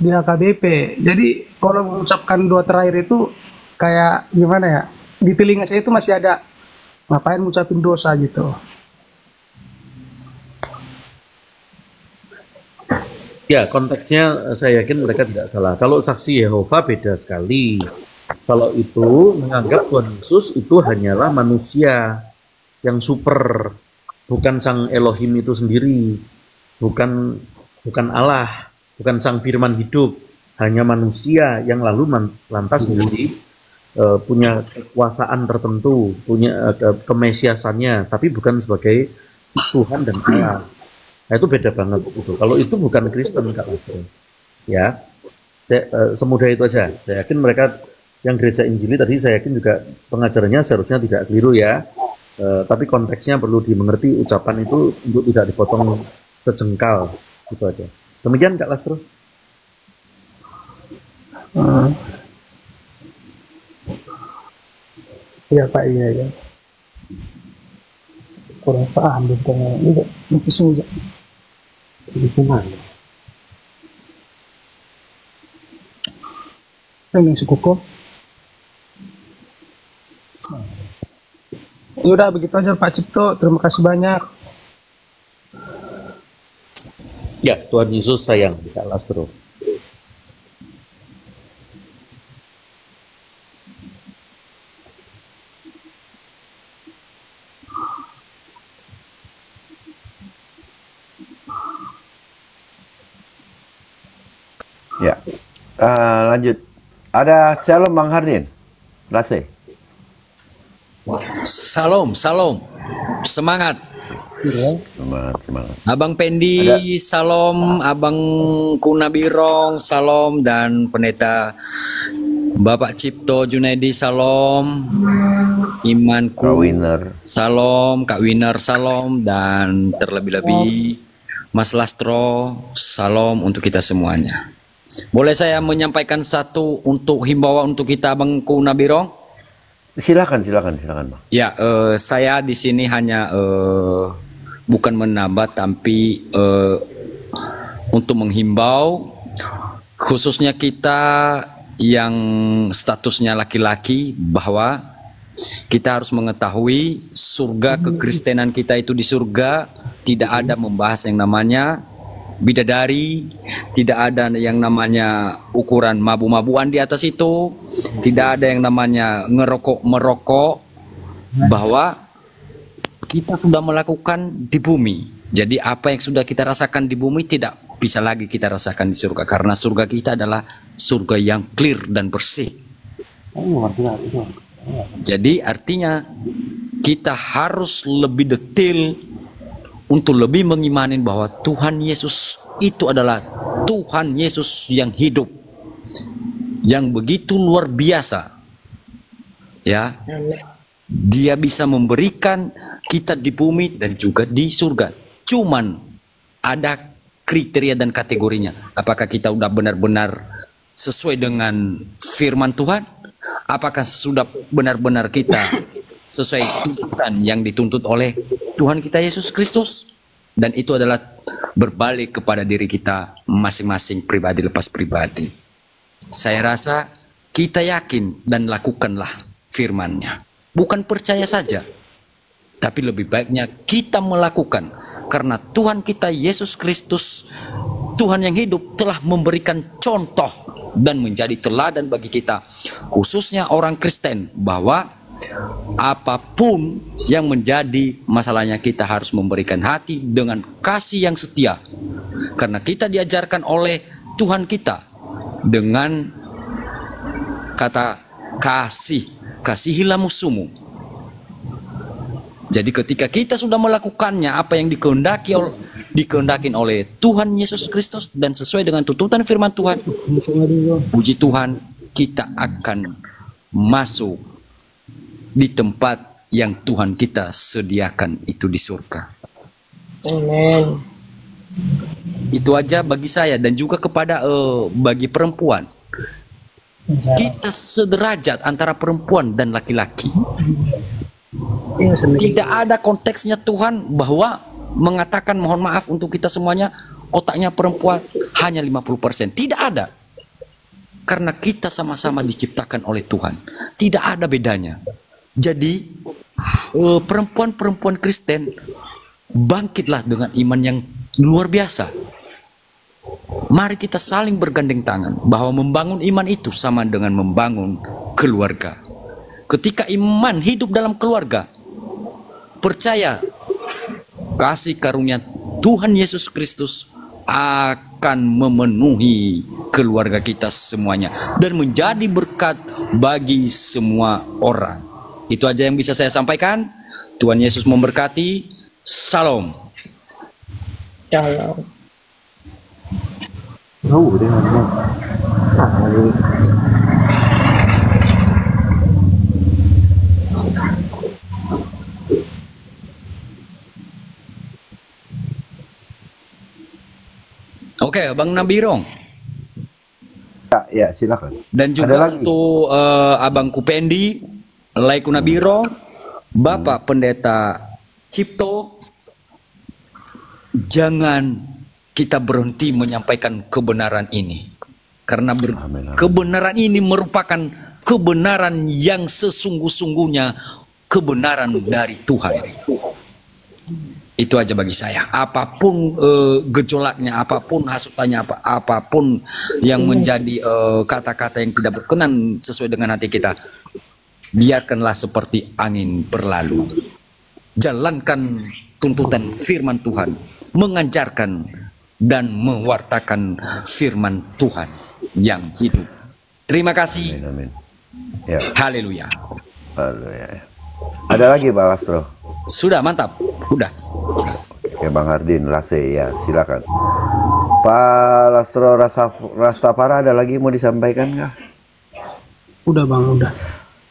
di HKBP. Jadi kalau mengucapkan doa terakhir itu kayak gimana ya? Di telinga saya itu masih ada ngapain ngucapin dosa gitu. Ya, konteksnya saya yakin mereka tidak salah. Kalau saksi Yehova beda sekali. Kalau itu menganggap Tuhan Yesus itu hanyalah manusia yang super, bukan sang Elohim itu sendiri, bukan Allah, bukan sang firman hidup, hanya manusia yang lalu lantas menjadi punya kekuasaan tertentu, punya kemesiasannya, tapi bukan sebagai Tuhan dan Allah. Nah, itu beda banget itu. Kalau itu bukan Kristen Kak Lastro. Ya. Semudah itu aja. Saya yakin mereka yang gereja Injili tadi saya yakin juga pengajarannya seharusnya tidak keliru ya. Tapi konteksnya perlu dimengerti, ucapan itu untuk tidak dipotong sejengkal. Itu aja. Demikian Kak Lastro. Iya Pak, iya. Kurang paham tentang itu semua. Jadi semangat. Ini sukuku. Yaudah begitu aja Pak Cipto. Terima kasih banyak. Ya, Tuhan Yesus sayang Kak Lastro. Ya. Lanjut. Ada Shalom Bang Hardin. Rase. Salam. Semangat. Semangat. Abang Pendi, salam. Abang Kunabirong, salam. Dan pendeta Bapak Cipto Junaidi, salam. Imanku, Kak Winner. salam. Kak Winner, salam. Dan terlebih-lebih Mas Lastro, salam untuk kita semuanya. Boleh saya menyampaikan satu untuk himbauan untuk kita Abang Kunabirong? Silakan Bang. Ya, saya di sini hanya bukan menambah tapi untuk menghimbau khususnya kita yang statusnya laki-laki bahwa kita harus mengetahui surga kekristenan kita itu di surga tidak ada membahas yang namanya bidadari, tidak ada yang namanya ukuran mabu-mabuan di atas itu, tidak ada yang namanya merokok, bahwa kita sudah melakukan di bumi. Jadi apa yang sudah kita rasakan di bumi tidak bisa lagi kita rasakan di surga, karena surga kita adalah surga yang clear dan bersih. Jadi artinya kita harus lebih detail untuk lebih mengimanin bahwa Tuhan Yesus itu adalah Tuhan Yesus yang hidup, yang begitu luar biasa. Ya, Dia bisa memberikan kita di bumi dan juga di surga. Cuman ada kriteria dan kategorinya. Apakah kita udah benar-benar sesuai dengan firman Tuhan? Apakah sudah benar-benar kita sesuai tuntutan yang dituntut oleh Tuhan kita Yesus Kristus? Dan itu adalah berbalik kepada diri kita masing-masing pribadi lepas pribadi. Saya rasa kita yakin dan lakukanlah firman-Nya. Bukan percaya saja, tapi lebih baiknya kita melakukan. Karena Tuhan kita Yesus Kristus, Tuhan yang hidup, telah memberikan contoh dan menjadi teladan bagi kita, khususnya orang Kristen, bahwa apapun yang menjadi masalahnya kita harus memberikan hati dengan kasih yang setia. Karena kita diajarkan oleh Tuhan kita dengan kata kasih, kasihilah musuhmu. Jadi ketika kita sudah melakukannya apa yang dikehendakin oleh Tuhan Yesus Kristus dan sesuai dengan tuntutan firman Tuhan, puji Tuhan, kita akan masuk di tempat yang Tuhan kita sediakan itu di surga. Amen. Itu aja bagi saya dan juga kepada bagi perempuan. Kita sederajat antara perempuan dan laki-laki. Tidak ada konteksnya Tuhan bahwa mengatakan mohon maaf untuk kita semuanya otaknya perempuan hanya 50%. Tidak ada. Karena kita sama-sama diciptakan oleh Tuhan. Tidak ada bedanya. Jadi perempuan-perempuan Kristen bangkitlah dengan iman yang luar biasa. Mari kita saling bergandeng tangan bahwa membangun iman itu sama dengan membangun keluarga. Ketika iman hidup dalam keluarga, percaya kasih karunia Tuhan Yesus Kristus akan memenuhi keluarga kita semuanya dan menjadi berkat bagi semua orang. Itu aja yang bisa saya sampaikan. Tuhan Yesus memberkati. Salam. Shalom. Oke, Bang Nabirong. Ya, silakan. Dan Ada juga lagi? untuk Abangku Pendi, Laiku Nabirong, Bapak Pendeta Cipto, jangan kita berhenti menyampaikan kebenaran ini. Karena kebenaran ini merupakan kebenaran yang sesungguh-sungguhnya kebenaran dari Tuhan. Itu aja bagi saya. Apapun gejolaknya, apapun hasutannya, apapun yang menjadi kata-kata yang tidak berkenan sesuai dengan hati kita, biarkanlah seperti angin berlalu. Jalankan tuntutan firman Tuhan, mengajarkan dan mewartakan firman Tuhan yang hidup. Terima kasih. Amin. Ya. Haleluya. Haleluya. Ada lagi Pak Lastro? Sudah mantap. Udah. Oke, Bang Hardin, Lase, ya silakan. Pak Lastro Rastafara ada lagi mau disampaikan nggak? Udah Bang, udah.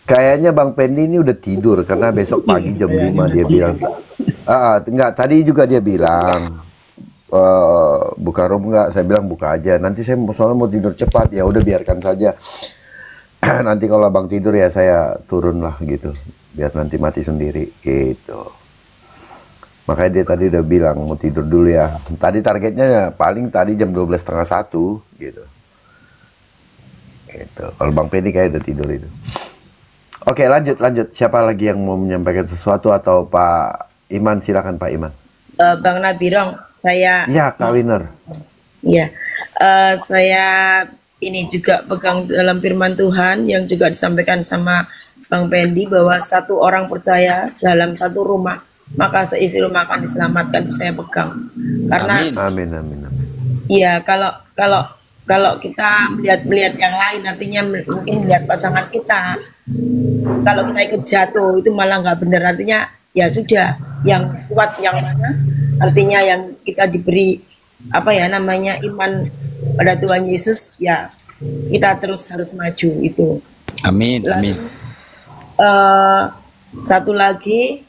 Kayaknya Bang Pendi ini udah tidur karena besok pagi jam 5 dia bilang. Enggak, tadi juga dia bilang buka room enggak, saya bilang buka aja. Nanti saya soalnya mau tidur cepat, ya udah biarkan saja. Nanti kalau Abang tidur ya saya turun lah gitu, biar nanti mati sendiri gitu. Makanya dia tadi udah bilang mau tidur dulu ya. Tadi targetnya ya, paling tadi jam 12:30 gitu. Gitu. Kalau Bang Pendi kayak udah tidur itu. Oke, lanjut. Siapa lagi yang mau menyampaikan sesuatu atau Pak Iman? Silakan Pak Iman. Bang Nabirong, saya Ya, Kak Winner. ya, saya ini juga pegang dalam firman Tuhan yang juga disampaikan sama Bang Pendi bahwa satu orang percaya dalam satu rumah maka seisi rumah akan diselamatkan. Itu saya pegang karena Amin. iya kalau kita melihat yang lain, artinya mungkin melihat pasangan kita, kalau kita ikut jatuh itu malah nggak benar. Artinya ya sudah, yang kuat yang mana, artinya yang kita diberi iman pada Tuhan Yesus, ya kita terus harus maju itu. Amin. Amin. Satu lagi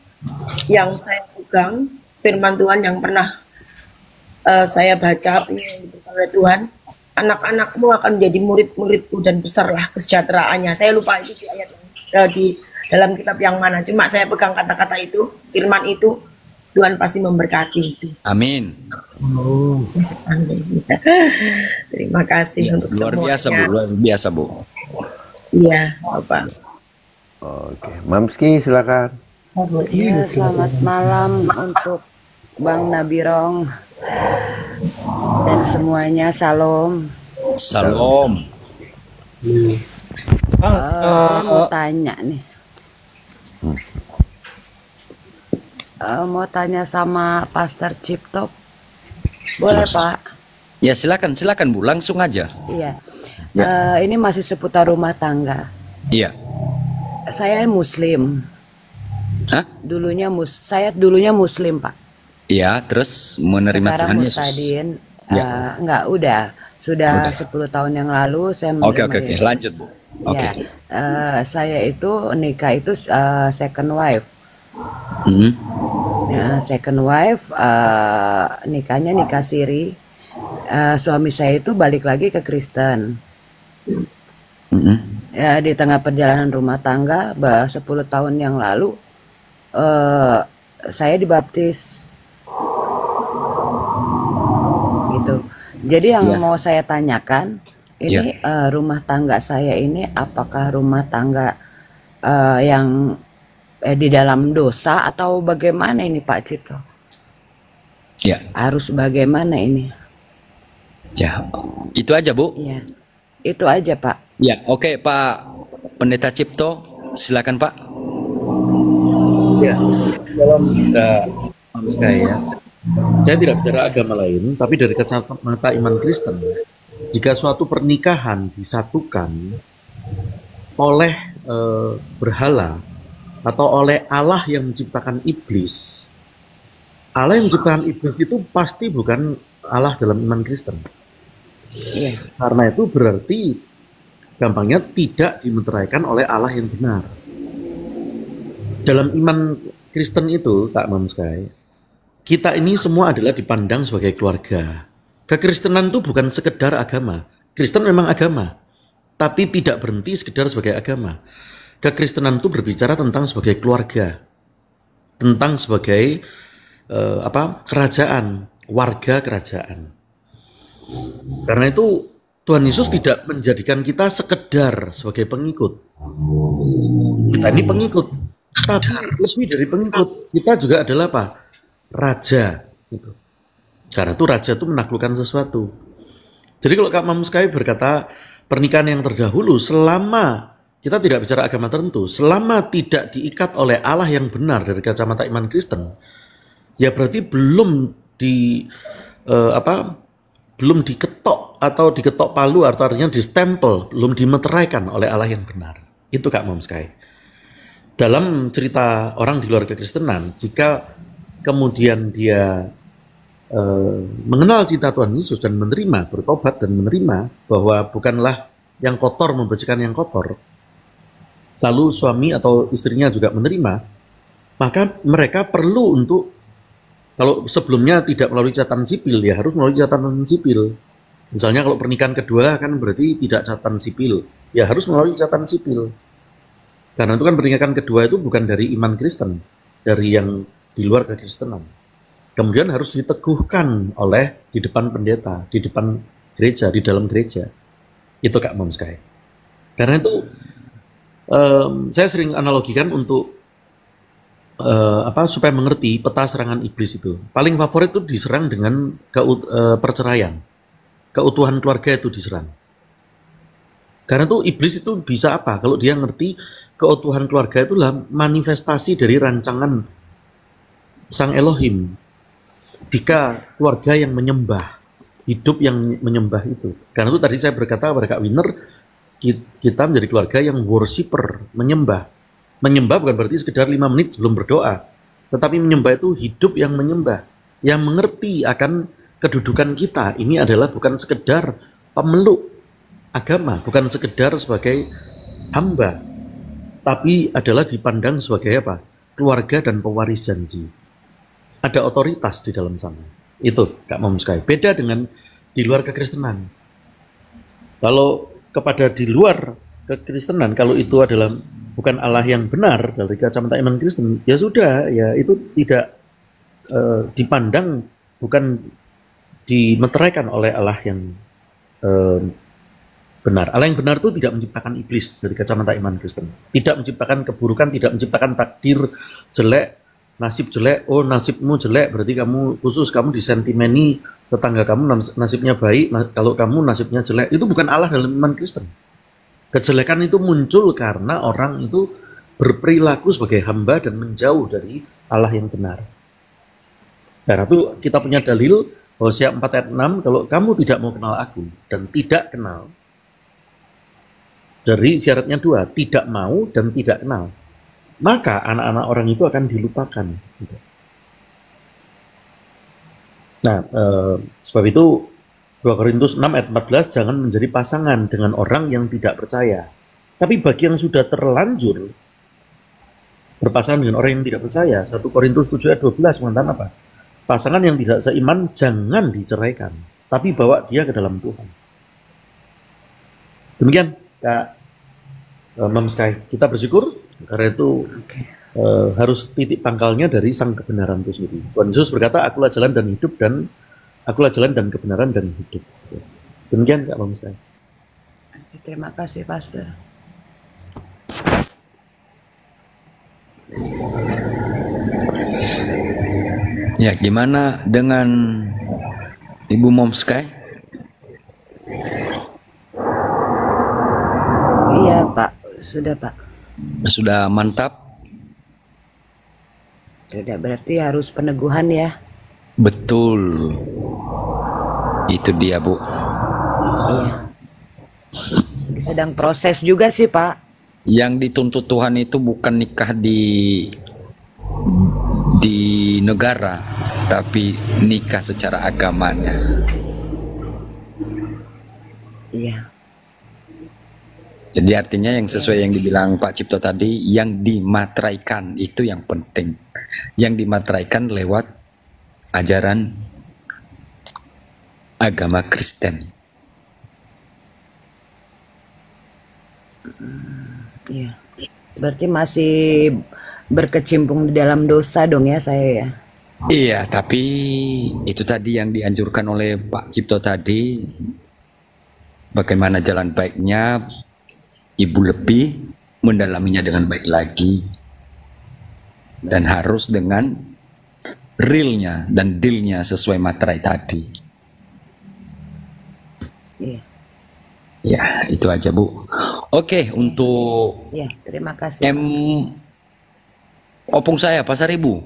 yang saya pegang firman Tuhan yang pernah saya baca oleh Tuhan, anak-anakmu akan menjadi murid-muridku dan besarlah kesejahteraannya. Saya lupa itu di ayat di dalam kitab yang mana, cuma saya pegang kata-kata itu, firman itu. Tuhan pasti memberkati itu. Amin. Amin. Terima kasih untuk Luar semuanya. biasa Bu, luar biasa Bu. Iya, Bapak. Oke, Mamski silakan. Ya, selamat malam untuk Bang Nabirong dan semuanya, salam. Salam. Saya mau tanya nih. Mau tanya sama Pastor Cipto, boleh Pak? Ya silakan Bu, langsung aja. Iya. Ini masih seputar rumah tangga. Iya. Saya Muslim. Hah? Saya dulunya Muslim, Pak. Iya, terus menerima Sekarang Tuhan Yesus. murtadin. Ya. Enggak, udah. Sudah Udah. 10 tahun yang lalu saya Oke, menerima oke. Yesus. Lanjut, Bu. Oke. Ya, saya itu nikah itu second wife. Hmm. Ya, second wife, nikahnya nikah siri. Suami saya itu balik lagi ke Kristen. Hmm. Ya, di tengah perjalanan rumah tangga, 10 tahun yang lalu, saya dibaptis. Gitu. Jadi yang Ya. mau saya tanyakan, ini rumah tangga saya ini apakah rumah tangga yang di dalam dosa atau bagaimana ini Pak Cipto? Ya. Harus bagaimana ini? Ya. Itu aja, Bu. Ya, itu aja Pak. Ya, oke, Pak Pendeta Cipto, silakan, Pak. Ya, dalam kita ya, saya tidak bicara agama lain, tapi dari kacamata iman Kristen, jika suatu pernikahan disatukan oleh berhala atau oleh Allah yang menciptakan iblis, Allah yang menciptakan iblis itu pasti bukan Allah dalam iman Kristen. Iya. Karena itu berarti gampangnya tidak dimeteraikan oleh Allah yang benar. Dalam iman Kristen itu, Kak Mamskai, kita ini semua adalah dipandang sebagai keluarga. Kekristenan itu bukan sekedar agama. Kristen memang agama, tapi tidak berhenti sekedar sebagai agama. Kekristenan itu berbicara tentang sebagai keluarga, tentang sebagai kerajaan, warga kerajaan. Karena itu Tuhan Yesus tidak menjadikan kita sekedar sebagai pengikut. Kita ini pengikut, tapi lebih dari pengikut, kita juga adalah apa? Raja. Gitu. Karena itu raja itu menaklukkan sesuatu. Jadi kalau Kak Mamskai berkata pernikahan yang terdahulu, selama kita tidak bicara agama tertentu, selama tidak diikat oleh Allah yang benar dari kacamata iman Kristen, ya berarti belum belum diketok atau diketok palu, atau artinya distempel, belum dimeteraikan oleh Allah yang benar. Itu Kak Mamskai. Dalam cerita orang di luar kekristenan, jika kemudian dia mengenal cinta Tuhan Yesus dan menerima, bertobat dan menerima bahwa bukanlah yang kotor membersihkan yang kotor, lalu suami atau istrinya juga menerima, maka mereka perlu untuk, kalau sebelumnya tidak melalui catatan sipil, ya harus melalui catatan sipil. Misalnya kalau pernikahan kedua kan berarti tidak catatan sipil, ya harus melalui catatan sipil. Karena itu kan pernikahan kedua itu bukan dari iman Kristen, dari yang di luar kekristenan. Kemudian harus diteguhkan di depan pendeta, di depan gereja, di dalam gereja. Itu Kak Mamskai. Karena itu saya sering analogikan untuk supaya mengerti peta serangan iblis itu. Paling favorit itu diserang dengan perceraian. Keutuhan keluarga itu diserang. Karena itu iblis itu bisa apa? Kalau dia ngerti keutuhan keluarga itulah manifestasi dari rancangan Sang Elohim. Jika keluarga yang menyembah, hidup yang menyembah itu. Karena itu tadi saya berkata kepada Kak Winner, kita menjadi keluarga yang worshiper, menyembah. Menyembah bukan berarti sekedar 5 menit sebelum berdoa, tetapi menyembah itu hidup yang menyembah, yang mengerti akan kedudukan kita. Ini adalah bukan sekedar pemeluk agama, bukan sekedar sebagai hamba, tapi adalah dipandang sebagai apa? Keluarga dan pewaris janji. Ada otoritas di dalam sana. Itu Kak Mamskai. Beda dengan di luar kekristenan. Kalau kepada di luar kekristenan, kalau itu adalah bukan Allah yang benar dari kacamata iman Kristen, ya sudah, ya itu tidak dipandang, bukan dimeteraikan oleh Allah yang benar. Allah yang benar itu tidak menciptakan iblis dari kacamata iman Kristen. Tidak menciptakan keburukan, tidak menciptakan takdir jelek, nasib jelek. Oh, nasibmu jelek berarti kamu khusus, kamu disentimeni, tetangga kamu nasibnya baik, kalau kamu nasibnya jelek. Itu bukan Allah dalam iman Kristen. Kejelekan itu muncul karena orang itu berperilaku sebagai hamba dan menjauh dari Allah yang benar. Karena itu kita punya dalil Hosea 4 ayat 6, kalau kamu tidak mau kenal aku dan tidak kenal Dari syaratnya dua, tidak mau dan tidak kenal. Maka anak-anak orang itu akan dilupakan. Gitu. Nah, sebab itu 2 Korintus 6 ayat 14, jangan menjadi pasangan dengan orang yang tidak percaya. Tapi bagi yang sudah terlanjur berpasangan dengan orang yang tidak percaya, 1 Korintus 7 ayat 12 mengatakan apa? Pasangan yang tidak seiman jangan diceraikan, tapi bawa dia ke dalam Tuhan. Demikian, Kak Mam Sky. Kita bersyukur karena itu harus titik pangkalnya dari sang kebenaran itu sendiri. Tuhan Yesus berkata, akulah jalan dan hidup, dan akulah jalan dan kebenaran dan hidup. Demikian, Kak Mam Sky. Terima kasih, Pastor. Ya, gimana dengan Ibu Mom Sky? Iya, Pak. Sudah, Pak. Sudah mantap? Sudah, berarti harus peneguhan ya. Betul. Itu dia, Bu. Iya. Sedang proses juga sih, Pak. Yang dituntut Tuhan itu bukan nikah di negara, tapi nikah secara agamanya. Iya. Jadi artinya yang sesuai yang dibilang Pak Cipto tadi, yang dimateraikan itu yang penting. Yang dimateraikan lewat ajaran agama Kristen. Iya. Berarti masih berkecimpung di dalam dosa dong ya saya ya. Iya, tapi itu tadi yang dianjurkan oleh Pak Cipto tadi. Bagaimana jalan baiknya, Ibu lebih mendalaminya dengan baik lagi. Dan harus dengan realnya dan dealnya sesuai materai tadi. Iya. Ya, itu aja, Bu. Oke, untuk Iya, terima kasih. opung saya, Pasar Ibu.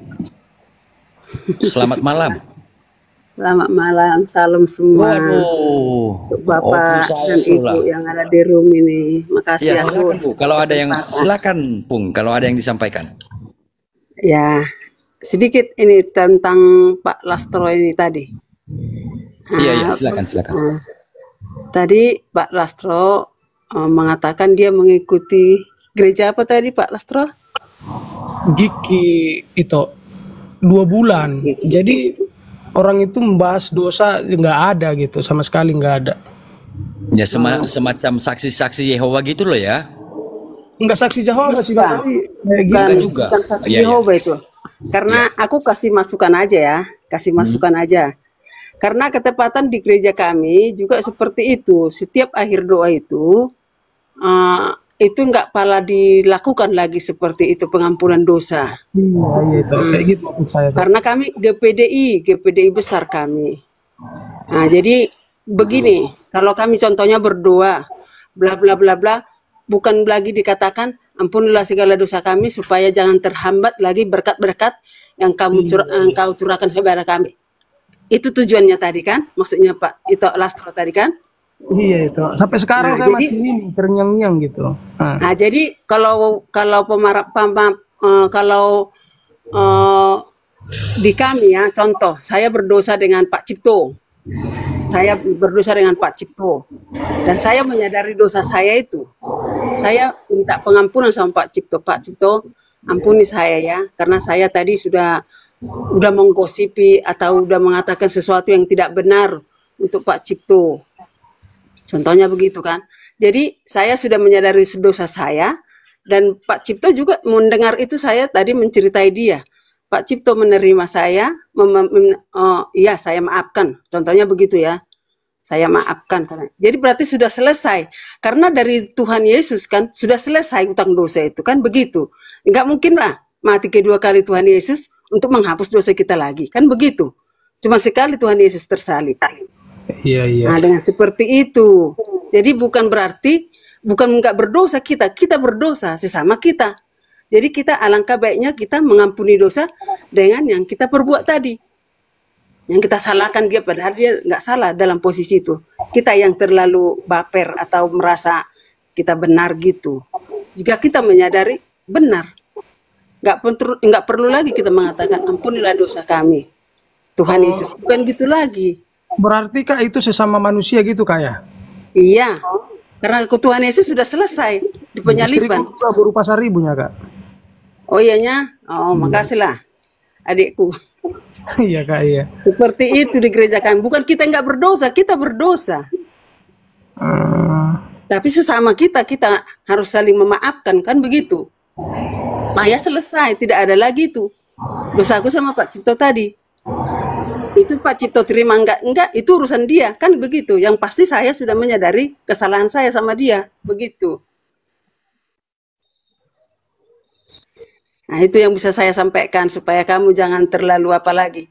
Selamat malam. Selamat malam, salam semua. Waduh, Untuk Bapak opung saya dan Ibu pula. yang ada di room ini. Makasih Ya, ya, silakan, Bu. Kalau ada yang Kesempatan. silakan, Pung, kalau ada yang disampaikan. Ya, sedikit ini tentang Pak Lastro ini tadi. Iya, iya, Nah, silakan. nah, tadi Pak Lastro mengatakan dia mengikuti gereja apa tadi Pak Lastro? Giki itu 2 bulan. Jadi orang itu membahas dosa nggak ada gitu, sama sekali nggak ada. Ya, semacam saksi-saksi Yehova gitu loh ya. Nggak saksi Jehovah sih, Bukan, tapi Bukan juga. bukan saksi Iya, iya. Yehova itu. Karena aku kasih masukan aja ya, kasih masukan aja. Karena ketepatan di gereja kami juga seperti itu. Setiap akhir doa itu nggak pala dilakukan lagi seperti itu pengampunan dosa. iya itu kayak gitu maksud saya. Karena kami GPDI besar kami. Nah, jadi begini, kalau kami contohnya berdoa, bla bla bla bla, bukan lagi dikatakan ampunilah segala dosa kami supaya jangan terhambat lagi berkat-berkat yang engkau curahkan kepada kami. Itu tujuannya tadi kan, maksudnya Pak itu Lastro tadi kan. Iya itu. Sampai sekarang Nah, saya jadi- masih ini terngiang-ngiang gitu. Nah, jadi kalau di kami ya, contoh, saya berdosa dengan Pak Cipto. Saya berdosa dengan Pak Cipto. Dan saya menyadari dosa saya itu. Saya minta pengampunan sama Pak Cipto. Pak Cipto, ampuni saya ya, karena saya tadi sudah menggosipi atau udah mengatakan sesuatu yang tidak benar untuk Pak Cipto. Contohnya begitu kan. Jadi saya sudah menyadari dosa saya dan Pak Cipto juga mendengar itu, saya tadi menceritai dia. Pak Cipto menerima saya, iya saya maafkan. Contohnya begitu ya. Saya maafkan. Jadi berarti sudah selesai. Karena dari Tuhan Yesus kan sudah selesai utang dosa itu kan begitu. Enggak mungkin lah mati kedua kali Tuhan Yesus untuk menghapus dosa kita lagi. Kan begitu. Cuma sekali Tuhan Yesus tersalib. Iya iya. Nah, dengan seperti itu. Jadi bukan berarti enggak berdosa kita berdosa sesama kita. Jadi kita alangkah baiknya kita mengampuni dosa dengan yang kita perbuat tadi. Yang kita salahkan dia padahal dia nggak salah dalam posisi itu. Kita yang terlalu baper atau merasa kita benar gitu. Jika kita menyadari benar, nggak perlu lagi kita mengatakan ampunilah dosa kami, Tuhan Yesus. Bukan gitu lagi. Berarti Kak itu sesama manusia gitu Kak ya? Iya, karena Tuhan Yesus sudah selesai di penyaliban. Istriku juga berupa seribunya Kak. Oh iyanya, oh makasihlah adikku. Iya Kak, iya. Seperti itu di gereja kami. Bukan kita nggak berdosa, kita berdosa. Tapi sesama kita harus saling memaafkan, kan begitu. Maya selesai, tidak ada lagi itu. Dosaku sama Pak Cipto tadi. Itu Pak Cipto terima enggak, itu urusan dia, kan begitu. Yang pasti saya sudah menyadari kesalahan saya sama dia, begitu. Nah, itu yang bisa saya sampaikan supaya kamu jangan terlalu apa lagi.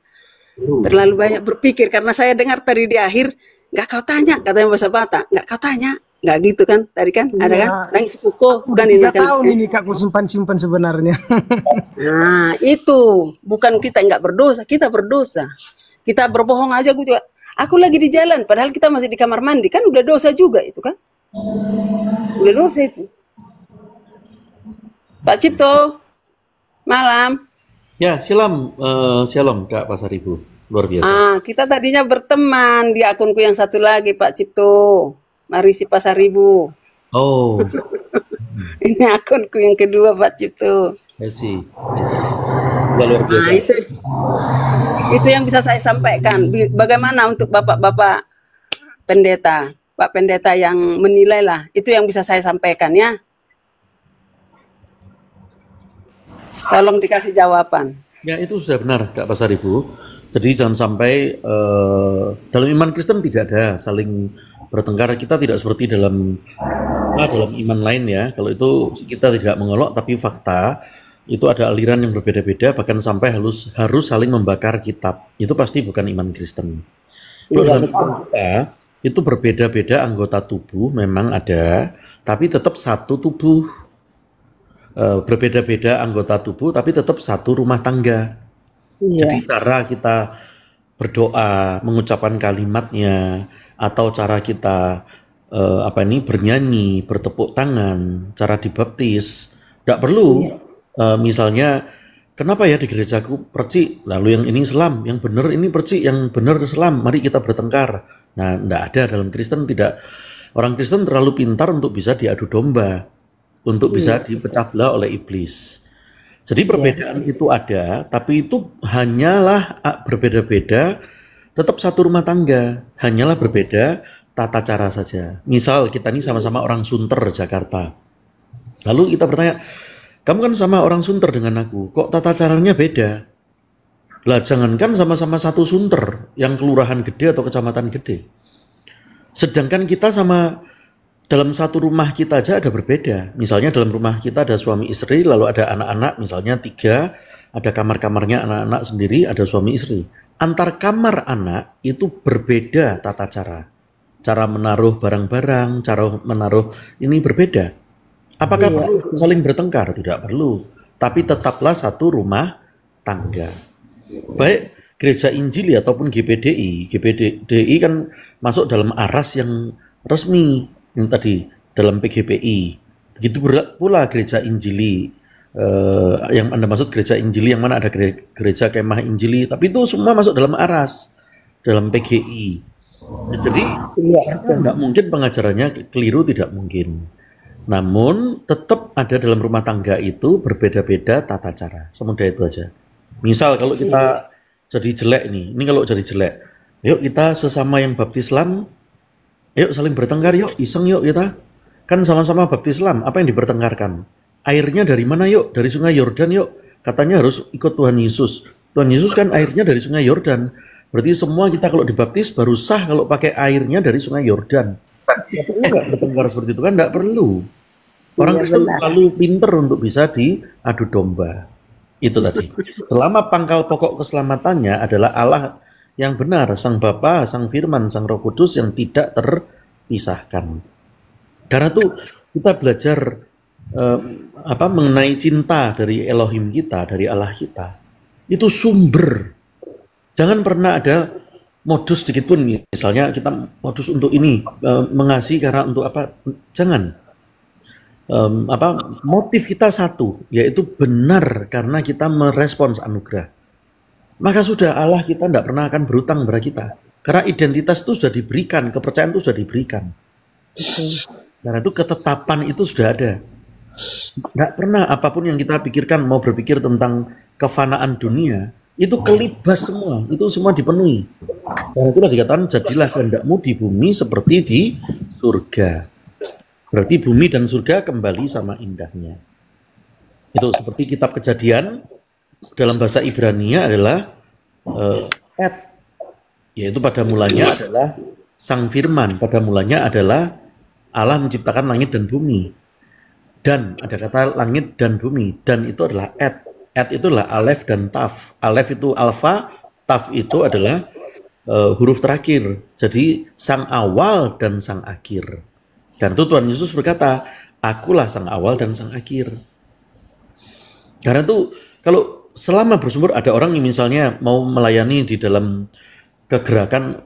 Terlalu banyak berpikir, karena saya dengar tadi di akhir, nggak kau tanya, katanya bahasa Batak, nggak kau tanya. Nggak gitu kan, tadi kan ada kan, nangis puko, bukan ini kan. Tahun ini Kak, aku simpan sebenarnya. Nah, itu bukan kita nggak berdosa, kita berdosa. Kita berbohong aja, aku lagi di jalan, padahal kita masih di kamar mandi, kan udah dosa juga itu kan. Udah dosa itu. Pak Cipto, malam. Ya, shalom Kak Pasaribu, luar biasa. Kita tadinya berteman di akunku yang satu lagi, Pak Cipto, Marisi Pasaribu. Oh. Ini akunku yang kedua, Pak Cipto. Sih. Luar biasa. Itu yang bisa saya sampaikan. Bagaimana untuk bapak-bapak pendeta, Pak Pendeta yang menilai lah, itu yang bisa saya sampaikan ya. Tolong dikasih jawaban. Ya, itu sudah benar Kak Pasaribu. Jadi jangan sampai dalam iman Kristen tidak ada saling bertengkar. Kita tidak seperti dalam iman lain ya. Kalau itu kita tidak mengolok, tapi fakta itu ada aliran yang berbeda-beda, bahkan sampai harus saling membakar kitab. Itu pasti bukan iman Kristen. Kalau dalam iman kita itu berbeda-beda anggota tubuh memang ada, tapi tetap satu tubuh. Berbeda-beda anggota tubuh tapi tetap satu rumah tangga. Jadi cara kita berdoa, mengucapkan kalimatnya, atau cara kita bernyanyi, bertepuk tangan, cara dibaptis, tidak perlu. Misalnya, kenapa ya di gerejaku percik, lalu yang ini selam, yang benar ini percik, yang benar selam, mari kita bertengkar. Nah, tidak ada dalam Kristen, tidak. Orang Kristen terlalu pintar untuk bisa diadu domba, untuk bisa dipecah belah oleh iblis. Jadi perbedaan itu ada, tapi itu hanyalah berbeda-beda, tetap satu rumah tangga, hanyalah berbeda tata cara saja. Misal kita ini sama-sama orang Sunter Jakarta. Lalu kita bertanya, kamu kan sama orang Sunter dengan aku, kok tata caranya beda? Lah jangankan sama-sama satu Sunter, yang kelurahan gede atau kecamatan gede. Sedangkan kita dalam satu rumah kita aja ada berbeda. Misalnya dalam rumah kita ada suami istri, lalu ada anak-anak, misalnya 3, ada kamar-kamarnya anak-anak sendiri, ada suami istri. Antar kamar anak itu berbeda tata cara. Cara menaruh barang-barang, cara menaruh ini berbeda. Apakah perlu saling bertengkar? Tidak perlu. Tapi tetaplah satu rumah tangga. Baik Gereja Injili ataupun GPDI. GPDI kan masuk dalam aras yang resmi. Yang tadi dalam PGPI, begitu pula Gereja Injili, yang Anda maksud Gereja Injili yang mana ada Gereja Kemah Injili, tapi itu semua masuk dalam aras, dalam PGI. Jadi tidak mungkin pengajarannya keliru, tidak mungkin. Namun tetap ada dalam rumah tangga itu berbeda-beda tata cara, semudah itu aja. Misal kalau kita jadi jelek ini kalau jadi jelek, yuk kita sesama yang baptis Islam, yuk saling bertengkar, yuk iseng yuk kita. Kan sama-sama baptis Islam, apa yang dipertengkarkan? Airnya dari mana yuk? Dari sungai Yordan yuk. Katanya harus ikut Tuhan Yesus. Tuhan Yesus kan airnya dari sungai Yordan. Berarti semua kita kalau dibaptis baru sah kalau pakai airnya dari sungai Yordan. Enggak bertengkar seperti itu kan, enggak perlu. Orang Kristen terlalu pinter untuk bisa diadu domba. Itu tadi. Selama pangkal pokok keselamatannya adalah Allah yang benar, Sang Bapa, Sang Firman, Sang Roh Kudus yang tidak terpisahkan. Karena itu kita belajar mengenai cinta dari Elohim kita, dari Allah kita. Itu sumber. Jangan pernah ada modus sedikit pun, misalnya kita modus untuk ini, mengasihi karena untuk apa? Jangan. motif kita satu, yaitu benar karena kita merespons anugerah. Maka sudah, Allah kita tidak pernah akan berutang kepada kita. Karena identitas itu sudah diberikan, kepercayaan itu sudah diberikan. Karena itu ketetapan itu sudah ada. Nggak pernah apapun yang kita pikirkan, mau berpikir tentang kefanaan dunia, itu kelibas semua, itu semua dipenuhi. Karena itulah dikatakan, jadilah kehendakmu di bumi seperti di surga. Berarti bumi dan surga kembali sama indahnya. Itu seperti kitab Kejadian, dalam bahasa Ibrania adalah et, yaitu pada mulanya adalah Sang Firman, pada mulanya adalah Allah menciptakan langit dan bumi. Dan ada kata langit dan bumi, dan itu adalah et. Et itu adalah alef dan taf. Alef itu alfa, taf itu adalah huruf terakhir. Jadi sang awal dan sang akhir. Dan itu Tuhan Yesus berkata, akulah sang awal dan sang akhir. Karena itu kalau selama bersumber ada orang yang misalnya mau melayani di dalam kegerakan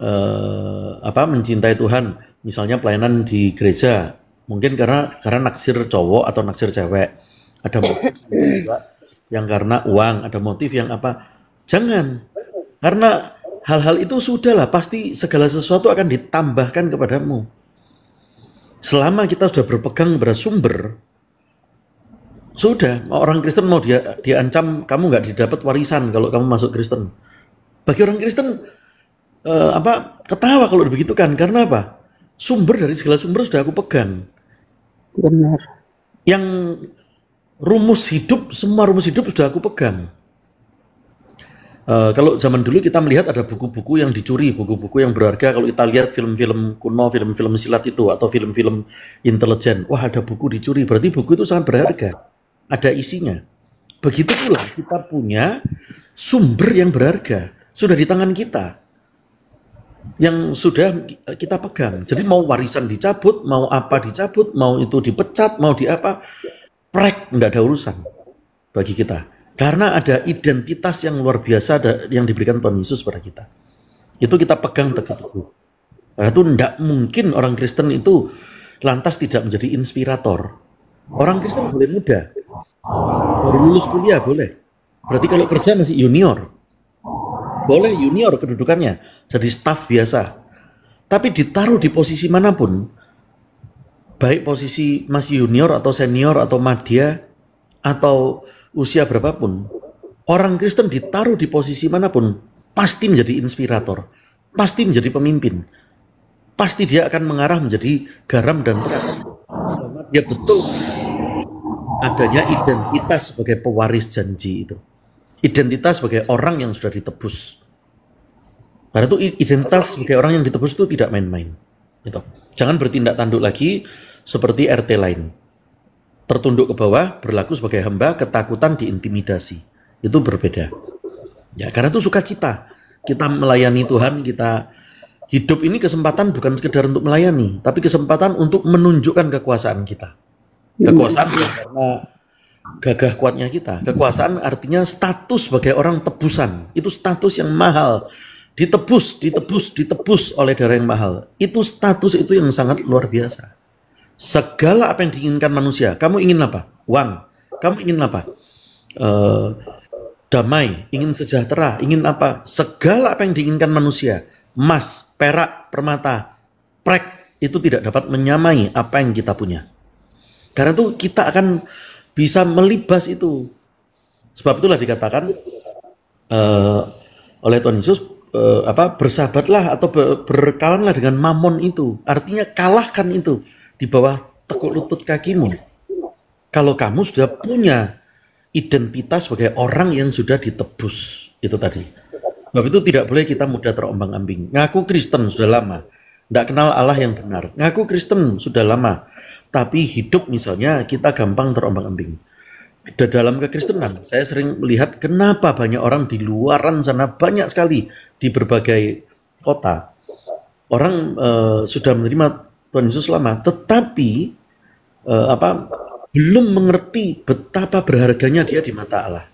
mencintai Tuhan, misalnya pelayanan di gereja, mungkin karena naksir cowok atau naksir cewek, ada motif juga yang karena uang, ada motif yang apa. Jangan, karena hal-hal itu sudahlah, pasti segala sesuatu akan ditambahkan kepadamu. Selama kita sudah berpegang pada sumber, sudah, orang Kristen mau diancam kamu nggak didapat warisan kalau kamu masuk Kristen. Bagi orang Kristen ketawa kalau begitukan. Karena apa? Sumber dari segala sumber sudah aku pegang. Benar. Yang semua rumus hidup sudah aku pegang. Kalau zaman dulu kita melihat ada buku-buku yang dicuri, buku-buku yang berharga. Kalau kita lihat film-film kuno, film-film silat itu, atau film-film intelijen, wah ada buku dicuri, berarti buku itu sangat berharga. Ada isinya. Begitu pula kita punya sumber yang berharga, sudah di tangan kita, yang sudah kita pegang. Jadi mau warisan dicabut, mau apa dicabut, mau itu dipecat, mau di apa, enggak ada urusan bagi kita. Karena ada identitas yang luar biasa yang diberikan Tuhan Yesus pada kita. Itu kita pegang teguh-teguh. Karena itu enggak mungkin orang Kristen itu lantas tidak menjadi inspirator. Orang Kristen boleh muda, baru lulus kuliah boleh. Berarti kalau kerja masih junior, boleh junior kedudukannya, jadi staf biasa. Tapi ditaruh di posisi manapun, baik posisi masih junior atau senior atau madya atau usia berapapun, orang Kristen ditaruh di posisi manapun pasti menjadi inspirator, pasti menjadi pemimpin, pasti dia akan mengarah menjadi garam dan terang. Dia betul adanya identitas sebagai pewaris janji itu. Identitas sebagai orang yang sudah ditebus. Karena itu identitas sebagai orang yang ditebus itu tidak main-main. Gitu. Jangan bertindak tanduk lagi seperti RT lain. Tertunduk ke bawah, berlaku sebagai hamba, ketakutan, diintimidasi. Itu berbeda. Ya, karena itu sukacita. Kita melayani Tuhan, kita hidup ini kesempatan bukan sekedar untuk melayani, tapi kesempatan untuk menunjukkan kekuasaan kita. Kekuasaan karena gagah kuatnya kita. Kekuasaan artinya status sebagai orang tebusan. Itu status yang mahal. Ditebus oleh darah yang mahal. Itu status itu yang sangat luar biasa. Segala apa yang diinginkan manusia. Kamu ingin apa? Uang. Kamu ingin apa? Damai. Ingin sejahtera. Ingin apa? Segala apa yang diinginkan manusia. Emas, perak, permata, prek. Itu tidak dapat menyamai apa yang kita punya. Karena itu kita akan bisa melibas itu. Sebab itulah dikatakan oleh Tuhan Yesus, bersahabatlah atau berkawanlah dengan mamon itu. Artinya kalahkan itu di bawah tekuk lutut kakimu. Kalau kamu sudah punya identitas sebagai orang yang sudah ditebus. Itu tadi. Sebab itu tidak boleh kita mudah terombang-ambing. Ngaku Kristen sudah lama. Tidak kenal Allah yang benar. Ngaku Kristen sudah lama. Tapi hidup misalnya kita gampang terombang-ambing. Dalam kekristenan, saya sering melihat kenapa banyak orang di luaran sana, banyak sekali di berbagai kota. Orang sudah menerima Tuhan Yesus lama, tetapi belum mengerti betapa berharganya dia di mata Allah.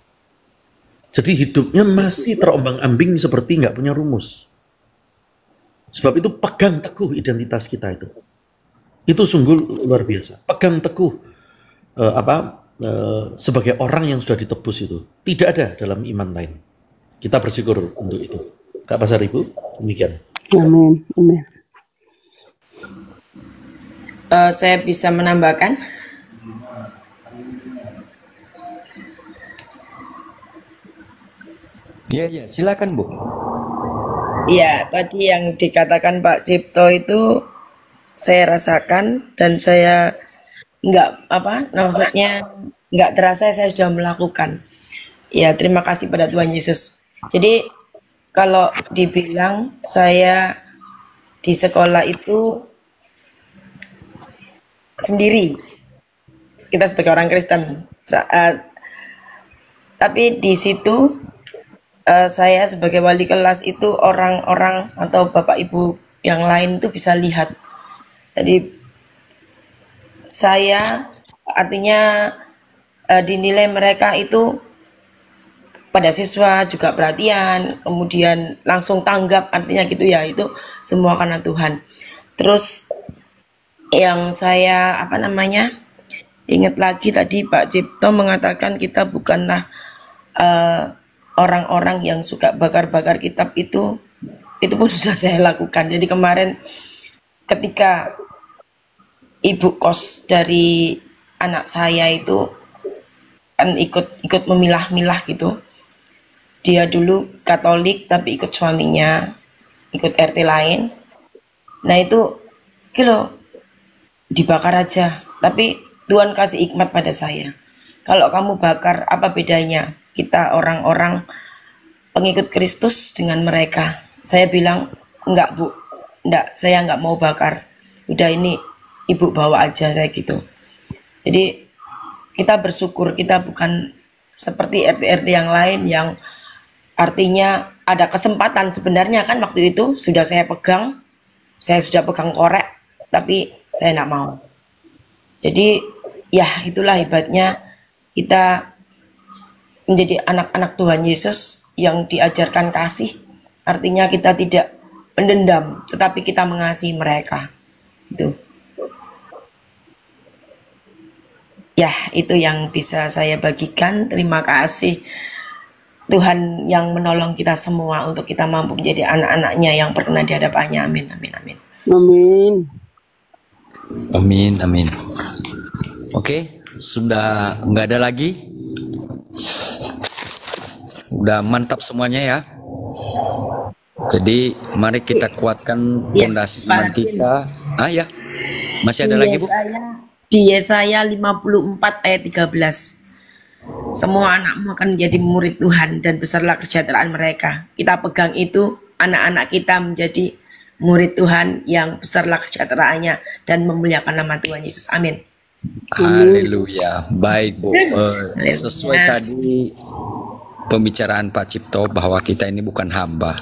Jadi hidupnya masih terombang-ambing seperti nggak punya rumus. Sebab itu pegang teguh identitas kita itu. Itu sungguh luar biasa. Pegang teguh sebagai orang yang sudah ditebus itu. Tidak ada dalam iman lain. Kita bersyukur untuk itu. Kak Pasar Ibu, demikian. Amin. Amin. Saya bisa menambahkan. Ya, silakan Bu. Ya, tadi yang dikatakan Pak Cipto itu saya rasakan dan saya maksudnya nggak terasa saya sudah melakukan. Ya, terima kasih pada Tuhan Yesus. Jadi kalau dibilang saya di sekolah itu sendiri, kita sebagai orang Kristen, tapi di situ saya sebagai wali kelas itu orang-orang atau bapak ibu yang lain itu bisa lihat. Jadi saya artinya dinilai mereka itu pada siswa juga perhatian, kemudian langsung tanggap, artinya gitu ya, itu semua karena Tuhan. Terus yang saya ingat lagi tadi Pak Cipto mengatakan kita bukanlah orang-orang yang suka bakar-bakar kitab, itu pun sudah saya lakukan. Jadi kemarin ketika ibu kos dari anak saya itu kan ikut memilah-milah gitu. Dia dulu Katolik tapi ikut suaminya, ikut RT lain. Nah itu dibakar aja. Tapi Tuhan kasih hikmat pada saya. Kalau kamu bakar, apa bedanya kita orang-orang pengikut Kristus dengan mereka? Saya bilang, enggak Bu, enggak, saya enggak mau bakar. Udah ini Ibu bawa aja, saya gitu. Jadi kita bersyukur kita bukan seperti RT-RT yang lain yang artinya ada kesempatan. Sebenarnya kan waktu itu sudah saya sudah pegang korek, tapi saya enggak mau. Jadi ya itulah hebatnya kita menjadi anak-anak Tuhan Yesus yang diajarkan kasih. Artinya kita tidak mendendam, tetapi kita mengasihi mereka. Itu. Ya, itu yang bisa saya bagikan. Terima kasih Tuhan yang menolong kita semua untuk kita mampu menjadi anak-anaknya yang berkenan di hadapannya. Amin, amin, amin. Amin. Amin, amin. Oke, sudah nggak ada lagi. Udah mantap semuanya ya. Jadi mari kita kuatkan fondasi iman kita. Ya, masih ada lagi Bu? Di Yesaya 54 ayat 13. Semua anakmu akan menjadi murid Tuhan dan besarlah kesejahteraan mereka. Kita pegang itu, anak-anak kita menjadi murid Tuhan yang besarlah kesejahteraannya dan memuliakan nama Tuhan Yesus. Amin. Haleluya. Baik Bu, sesuai tadi pembicaraan Pak Cipto bahwa kita ini bukan hamba,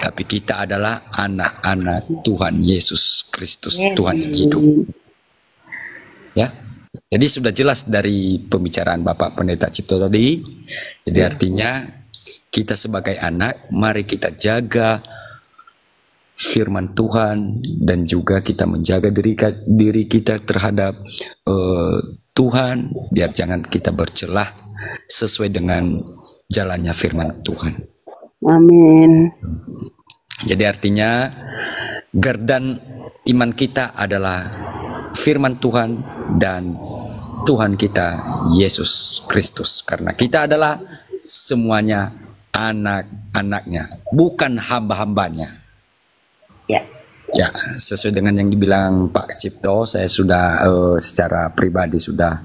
tapi kita adalah anak-anak Tuhan Yesus Kristus, Tuhan yang hidup. Ya, jadi sudah jelas dari pembicaraan Bapak Pendeta Cipto tadi. Jadi artinya kita sebagai anak, mari kita jaga firman Tuhan dan juga kita menjaga diri kita terhadap Tuhan, biar jangan kita bercelah sesuai dengan jalannya firman Tuhan. Amin. Jadi artinya gardan iman kita adalah firman Tuhan dan Tuhan kita Yesus Kristus, karena kita adalah semuanya anak-anaknya, bukan hamba-hambanya. Ya, sesuai dengan yang dibilang Pak Cipto, saya sudah secara pribadi sudah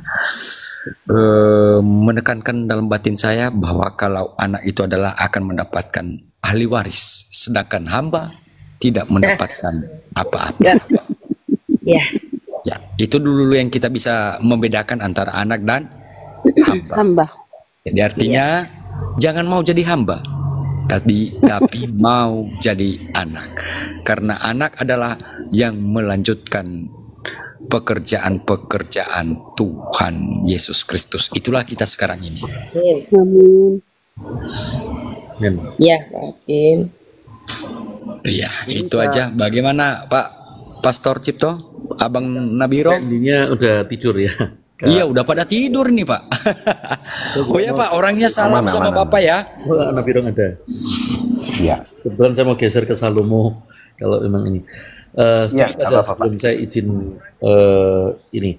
menekankan dalam batin saya bahwa kalau anak itu adalah akan mendapatkan ahli waris, sedangkan hamba tidak mendapatkan apa-apa. Ya, itu dulu yang kita bisa membedakan antara anak dan hamba. Jadi artinya jangan mau jadi hamba, tapi mau jadi anak, karena anak adalah yang melanjutkan pekerjaan-pekerjaan Tuhan Yesus Kristus. Itulah kita sekarang ini. Amin. Ya, Amin. Iya, itu aja. Bagaimana Pak Pastor Cipto? Abang Nabiro? Intinya udah tidur ya. Iya, udah pada tidur nih, Pak. Oh ya, Pak, orangnya salam sama Bapak ya. Nabi Rong ada. Ya. Kebetulan saya mau geser ke Salomo kalau memang ini. Sedikit aja sebelum saya izin ini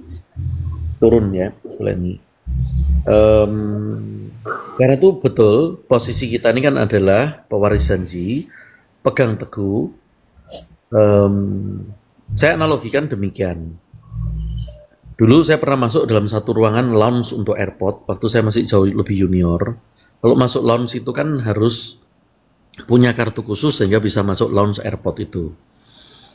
turun ya setelah ini. Karena itu betul posisi kita ini kan adalah pewaris janji, pegang teguh. Saya analogikan demikian. Dulu saya pernah masuk dalam satu ruangan lounge untuk airport waktu saya masih jauh lebih junior. Kalau masuk lounge itu kan harus punya kartu khusus sehingga bisa masuk lounge airport itu.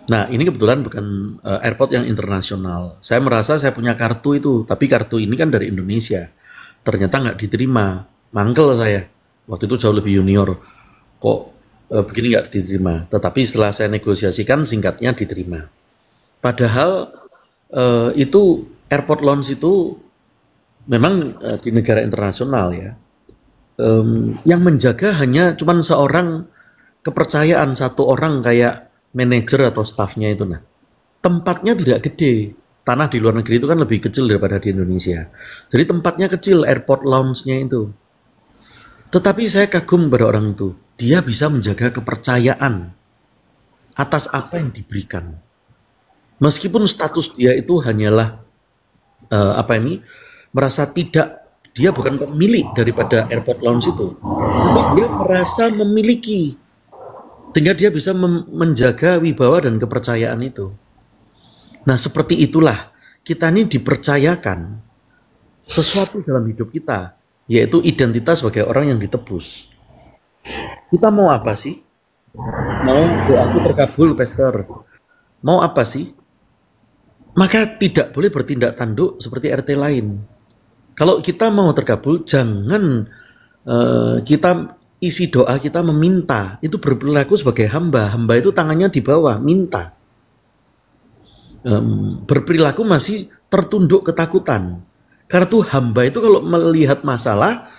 Nah, ini kebetulan bukan airport yang internasional. Saya merasa saya punya kartu itu, tapi kartu ini kan dari Indonesia. Ternyata nggak diterima. Mangkel saya. Waktu itu jauh lebih junior. Kok begini nggak diterima? Tetapi setelah saya negosiasikan, singkatnya diterima. Padahal itu airport lounge itu memang di negara internasional ya. Yang menjaga hanya cuman seorang kepercayaan, satu orang kayak manajer atau stafnya itu. Nah, tempatnya tidak gede. Tanah di luar negeri itu kan lebih kecil daripada di Indonesia. Jadi tempatnya kecil, airport lounge-nya itu. Tetapi saya kagum pada orang itu. Dia bisa menjaga kepercayaan atas apa yang diberikan. Meskipun status dia itu hanyalah merasa dia bukan pemilik daripada airport lounge itu, tapi dia merasa memiliki, sehingga dia bisa menjaga wibawa dan kepercayaan itu. Nah, seperti itulah kita ini dipercayakan sesuatu dalam hidup kita, yaitu identitas sebagai orang yang ditebus. Kita mau apa sih? Mau doaku terkabul, Pastor? Mau apa sih? Maka tidak boleh bertindak tanduk seperti RT lain. Kalau kita mau terkabul, jangan kita isi doa kita meminta. Itu berperilaku sebagai hamba. Hamba itu tangannya di bawah, minta. Berperilaku masih tertunduk ketakutan. Karena itu hamba itu kalau melihat masalah,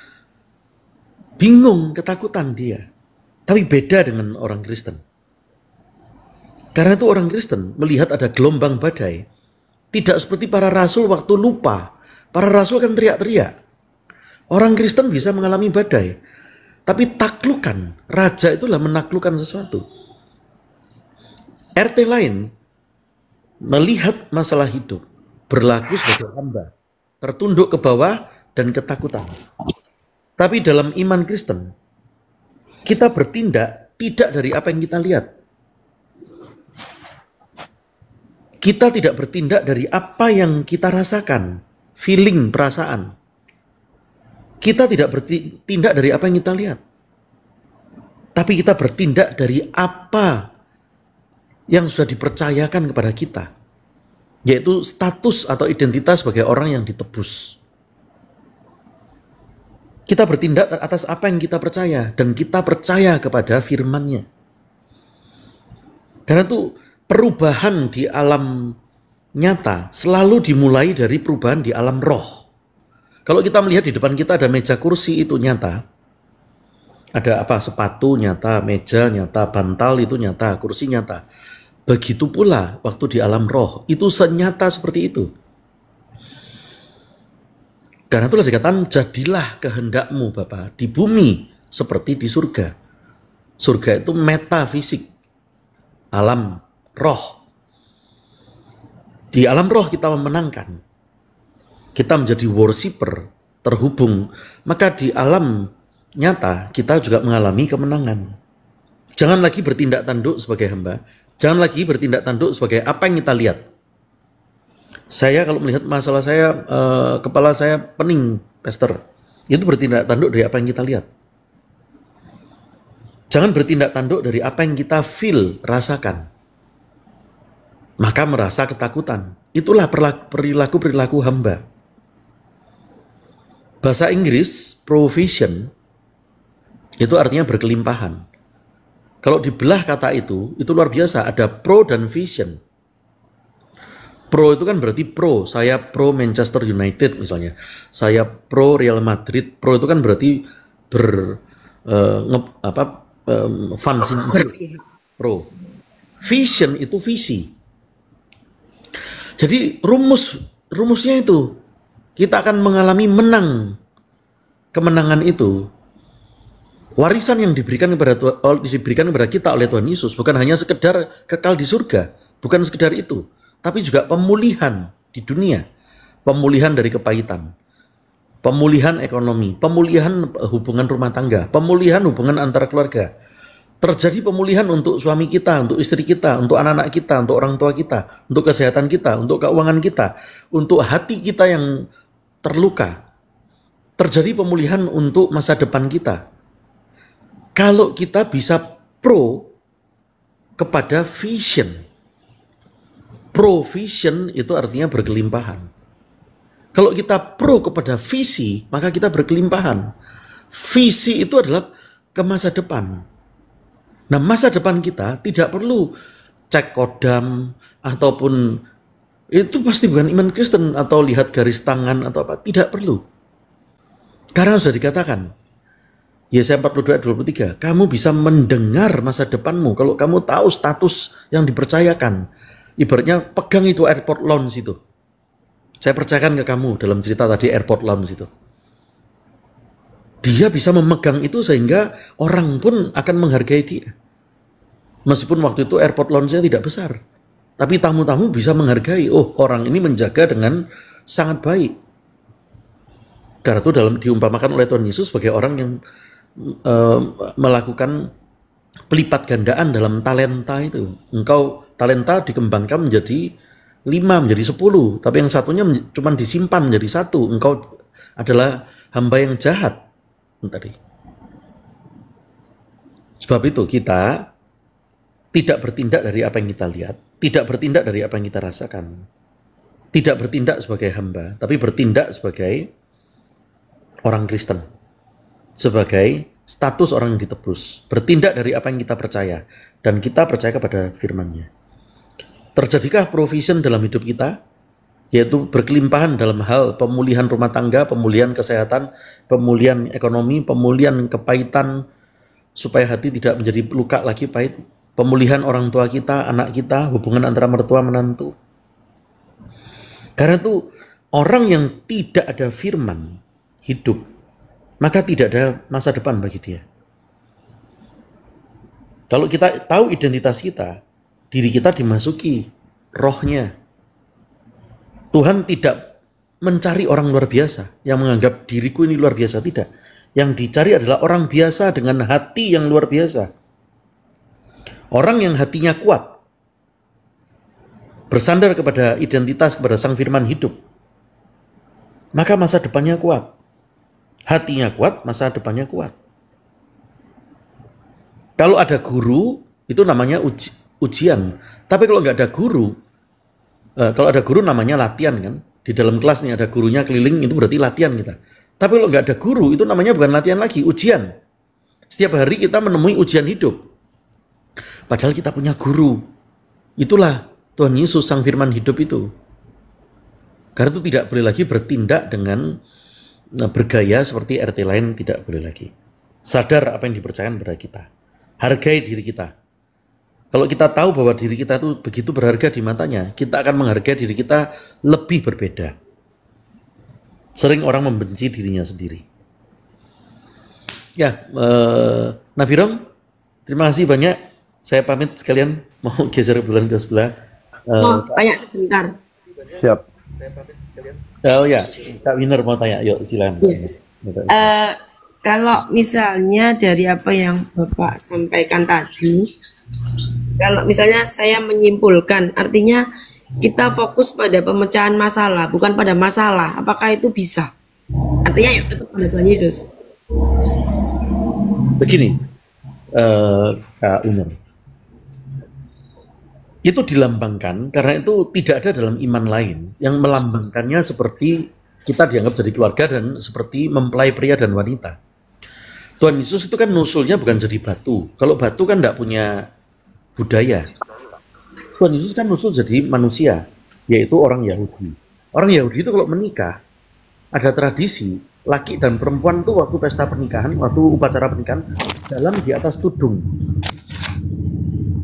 bingung, ketakutan dia. Tapi beda dengan orang Kristen. Karena itu orang Kristen melihat ada gelombang badai. Tidak seperti para rasul waktu lupa. Para rasul kan teriak-teriak. Orang Kristen bisa mengalami badai. Tapi taklukan. Raja itulah menaklukkan sesuatu. RT lain melihat masalah hidup. Berlaku sebagai hamba. Tertunduk ke bawah dan ketakutan. Tapi dalam iman Kristen, kita bertindak tidak dari apa yang kita lihat. Kita tidak bertindak dari apa yang kita rasakan, feeling, perasaan. Kita tidak bertindak dari apa yang kita lihat. Tapi kita bertindak dari apa yang sudah dipercayakan kepada kita. Yaitu status atau identitas sebagai orang yang ditebus. Kita bertindak atas apa yang kita percaya. Dan kita percaya kepada firman-Nya. Karena itu perubahan di alam nyata selalu dimulai dari perubahan di alam roh. Kalau kita melihat di depan kita ada meja kursi itu nyata. Ada sepatu nyata, meja nyata, bantal itu nyata, kursi nyata. Begitu pula waktu di alam roh, itu senyata seperti itu. Karena itulah dikatakan, jadilah kehendakmu Bapa di bumi seperti di surga. Surga itu metafisik, alam roh. Di alam roh kita memenangkan. Kita menjadi worshipper, terhubung. Maka di alam nyata kita juga mengalami kemenangan. Jangan lagi bertindak tanduk sebagai hamba. Jangan lagi bertindak tanduk sebagai apa yang kita lihat. Saya kalau melihat masalah saya, kepala saya pening, Pastor. Itu bertindak tanduk dari apa yang kita lihat. Jangan bertindak tanduk dari apa yang kita feel, rasakan. Maka merasa ketakutan. Itulah perilaku-perilaku hamba. Bahasa Inggris, provision, itu artinya berkelimpahan. Kalau dibelah kata itu luar biasa. Ada pro dan vision. Pro itu kan berarti pro. Saya pro Manchester United misalnya. Saya pro Real Madrid. Pro itu kan berarti fans pro. Vision itu visi. Jadi rumusnya itu kita akan mengalami kemenangan itu. Warisan yang diberikan kepada kita oleh Tuhan Yesus bukan hanya sekedar kekal di surga, bukan sekedar itu, tapi juga pemulihan di dunia, pemulihan dari kepahitan, pemulihan ekonomi, pemulihan hubungan rumah tangga, pemulihan hubungan antar keluarga. Terjadi pemulihan untuk suami kita, untuk istri kita, untuk anak-anak kita, untuk orang tua kita, untuk kesehatan kita, untuk keuangan kita, untuk hati kita yang terluka. Terjadi pemulihan untuk masa depan kita. Kalau kita bisa pro kepada vision. Provision itu artinya berkelimpahan. Kalau kita pro kepada visi, maka kita berkelimpahan. Visi itu adalah ke masa depan. Nah, masa depan kita tidak perlu cek kodam ataupun itu pasti bukan iman Kristen atau lihat garis tangan atau apa, tidak perlu. Karena sudah dikatakan Yesaya 42 ayat 23, kamu bisa mendengar masa depanmu kalau kamu tahu status yang dipercayakan. Ibaratnya pegang itu airport lounge itu. Saya percayakan ke kamu dalam cerita tadi airport lounge itu. Dia bisa memegang itu sehingga orang pun akan menghargai dia. Meskipun waktu itu airport lounge-nya tidak besar. Tapi tamu-tamu bisa menghargai, oh orang ini menjaga dengan sangat baik. Karena itu diumpamakan oleh Tuhan Yesus sebagai orang yang melakukan pelipat gandaan dalam talenta itu. Engkau talenta dikembangkan menjadi 5, menjadi 10. Tapi yang satunya cuma disimpan menjadi 1. Engkau adalah hamba yang jahat. Tadi. Sebab itu kita tidak bertindak dari apa yang kita lihat, tidak bertindak dari apa yang kita rasakan, tidak bertindak sebagai hamba, tapi bertindak sebagai orang Kristen, sebagai status orang yang ditebus, bertindak dari apa yang kita percaya, dan kita percaya kepada firman-Nya. Terjadikah provision dalam hidup kita? Yaitu berkelimpahan dalam hal pemulihan rumah tangga, pemulihan kesehatan, pemulihan ekonomi, pemulihan kepahitan, supaya hati tidak menjadi luka lagi pahit, pemulihan orang tua kita, anak kita, hubungan antara mertua menantu. Karena itu orang yang tidak ada firman hidup, maka tidak ada masa depan bagi dia. Kalau kita tahu identitas kita, diri kita dimasuki rohnya. Tuhan tidak mencari orang luar biasa yang menganggap diriku ini luar biasa, tidak. Yang dicari adalah orang biasa dengan hati yang luar biasa. Orang yang hatinya kuat, bersandar kepada identitas, kepada Sang Firman hidup, maka masa depannya kuat. Hatinya kuat, masa depannya kuat. Kalau ada guru, itu namanya ujian. Tapi kalau nggak ada guru, kalau ada guru namanya latihan kan. Di dalam kelas nih ada gurunya keliling, itu berarti latihan kita. Tapi kalau nggak ada guru, itu namanya bukan latihan lagi, ujian. Setiap hari kita menemui ujian hidup. Padahal kita punya guru. Itulah Tuhan Yesus, Sang Firman hidup itu. Karena itu tidak boleh lagi bertindak dengan bergaya seperti RT lain, tidak boleh lagi. Sadar apa yang dipercayakan kepada kita. Hargai diri kita. Kalau kita tahu bahwa diri kita itu begitu berharga di matanya, kita akan menghargai diri kita lebih berbeda. Sering orang membenci dirinya sendiri. Ya, Nabi Rom, terima kasih banyak. Saya pamit sekalian, mau geser bulan ke sebelah. Tanya sebentar. Siap. Oh ya, Kak Winner mau tanya, yuk silakan. Ya. Kalau misalnya dari apa yang Bapak sampaikan tadi, kalau misalnya saya menyimpulkan, artinya kita fokus pada pemecahan masalah, bukan pada masalah. Apakah itu bisa? Artinya ya tetap pada Tuhan Yesus. Begini, Kak Umar, itu dilambangkan karena itu tidak ada dalam iman lain yang melambangkannya seperti kita dianggap jadi keluarga dan seperti mempelai pria dan wanita. Tuhan Yesus itu kan nusulnya bukan jadi batu. Kalau batu kan tidak punya budaya. Tuhan Yesus kan nusul jadi manusia, yaitu orang Yahudi. Orang Yahudi itu kalau menikah, ada tradisi, laki dan perempuan itu waktu pesta pernikahan, waktu upacara pernikahan, dalam di atas tudung.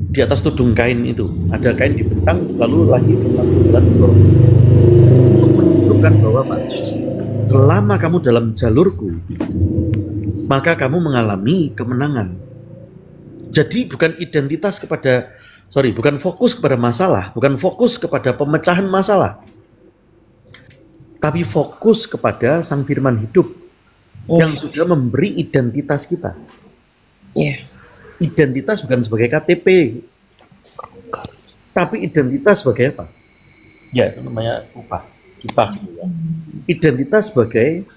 Di atas tudung kain itu, ada kain dibentang, lalu lagi berjalan untuk menunjukkan bahwa Pak, selama kamu dalam jalurku, maka kamu mengalami kemenangan. Jadi bukan bukan fokus kepada masalah, bukan fokus kepada pemecahan masalah, tapi fokus kepada Sang Firman hidup yang sudah memberi identitas kita. Identitas bukan sebagai KTP, tapi identitas sebagai apa? Ya, itu namanya upah. Identitas sebagai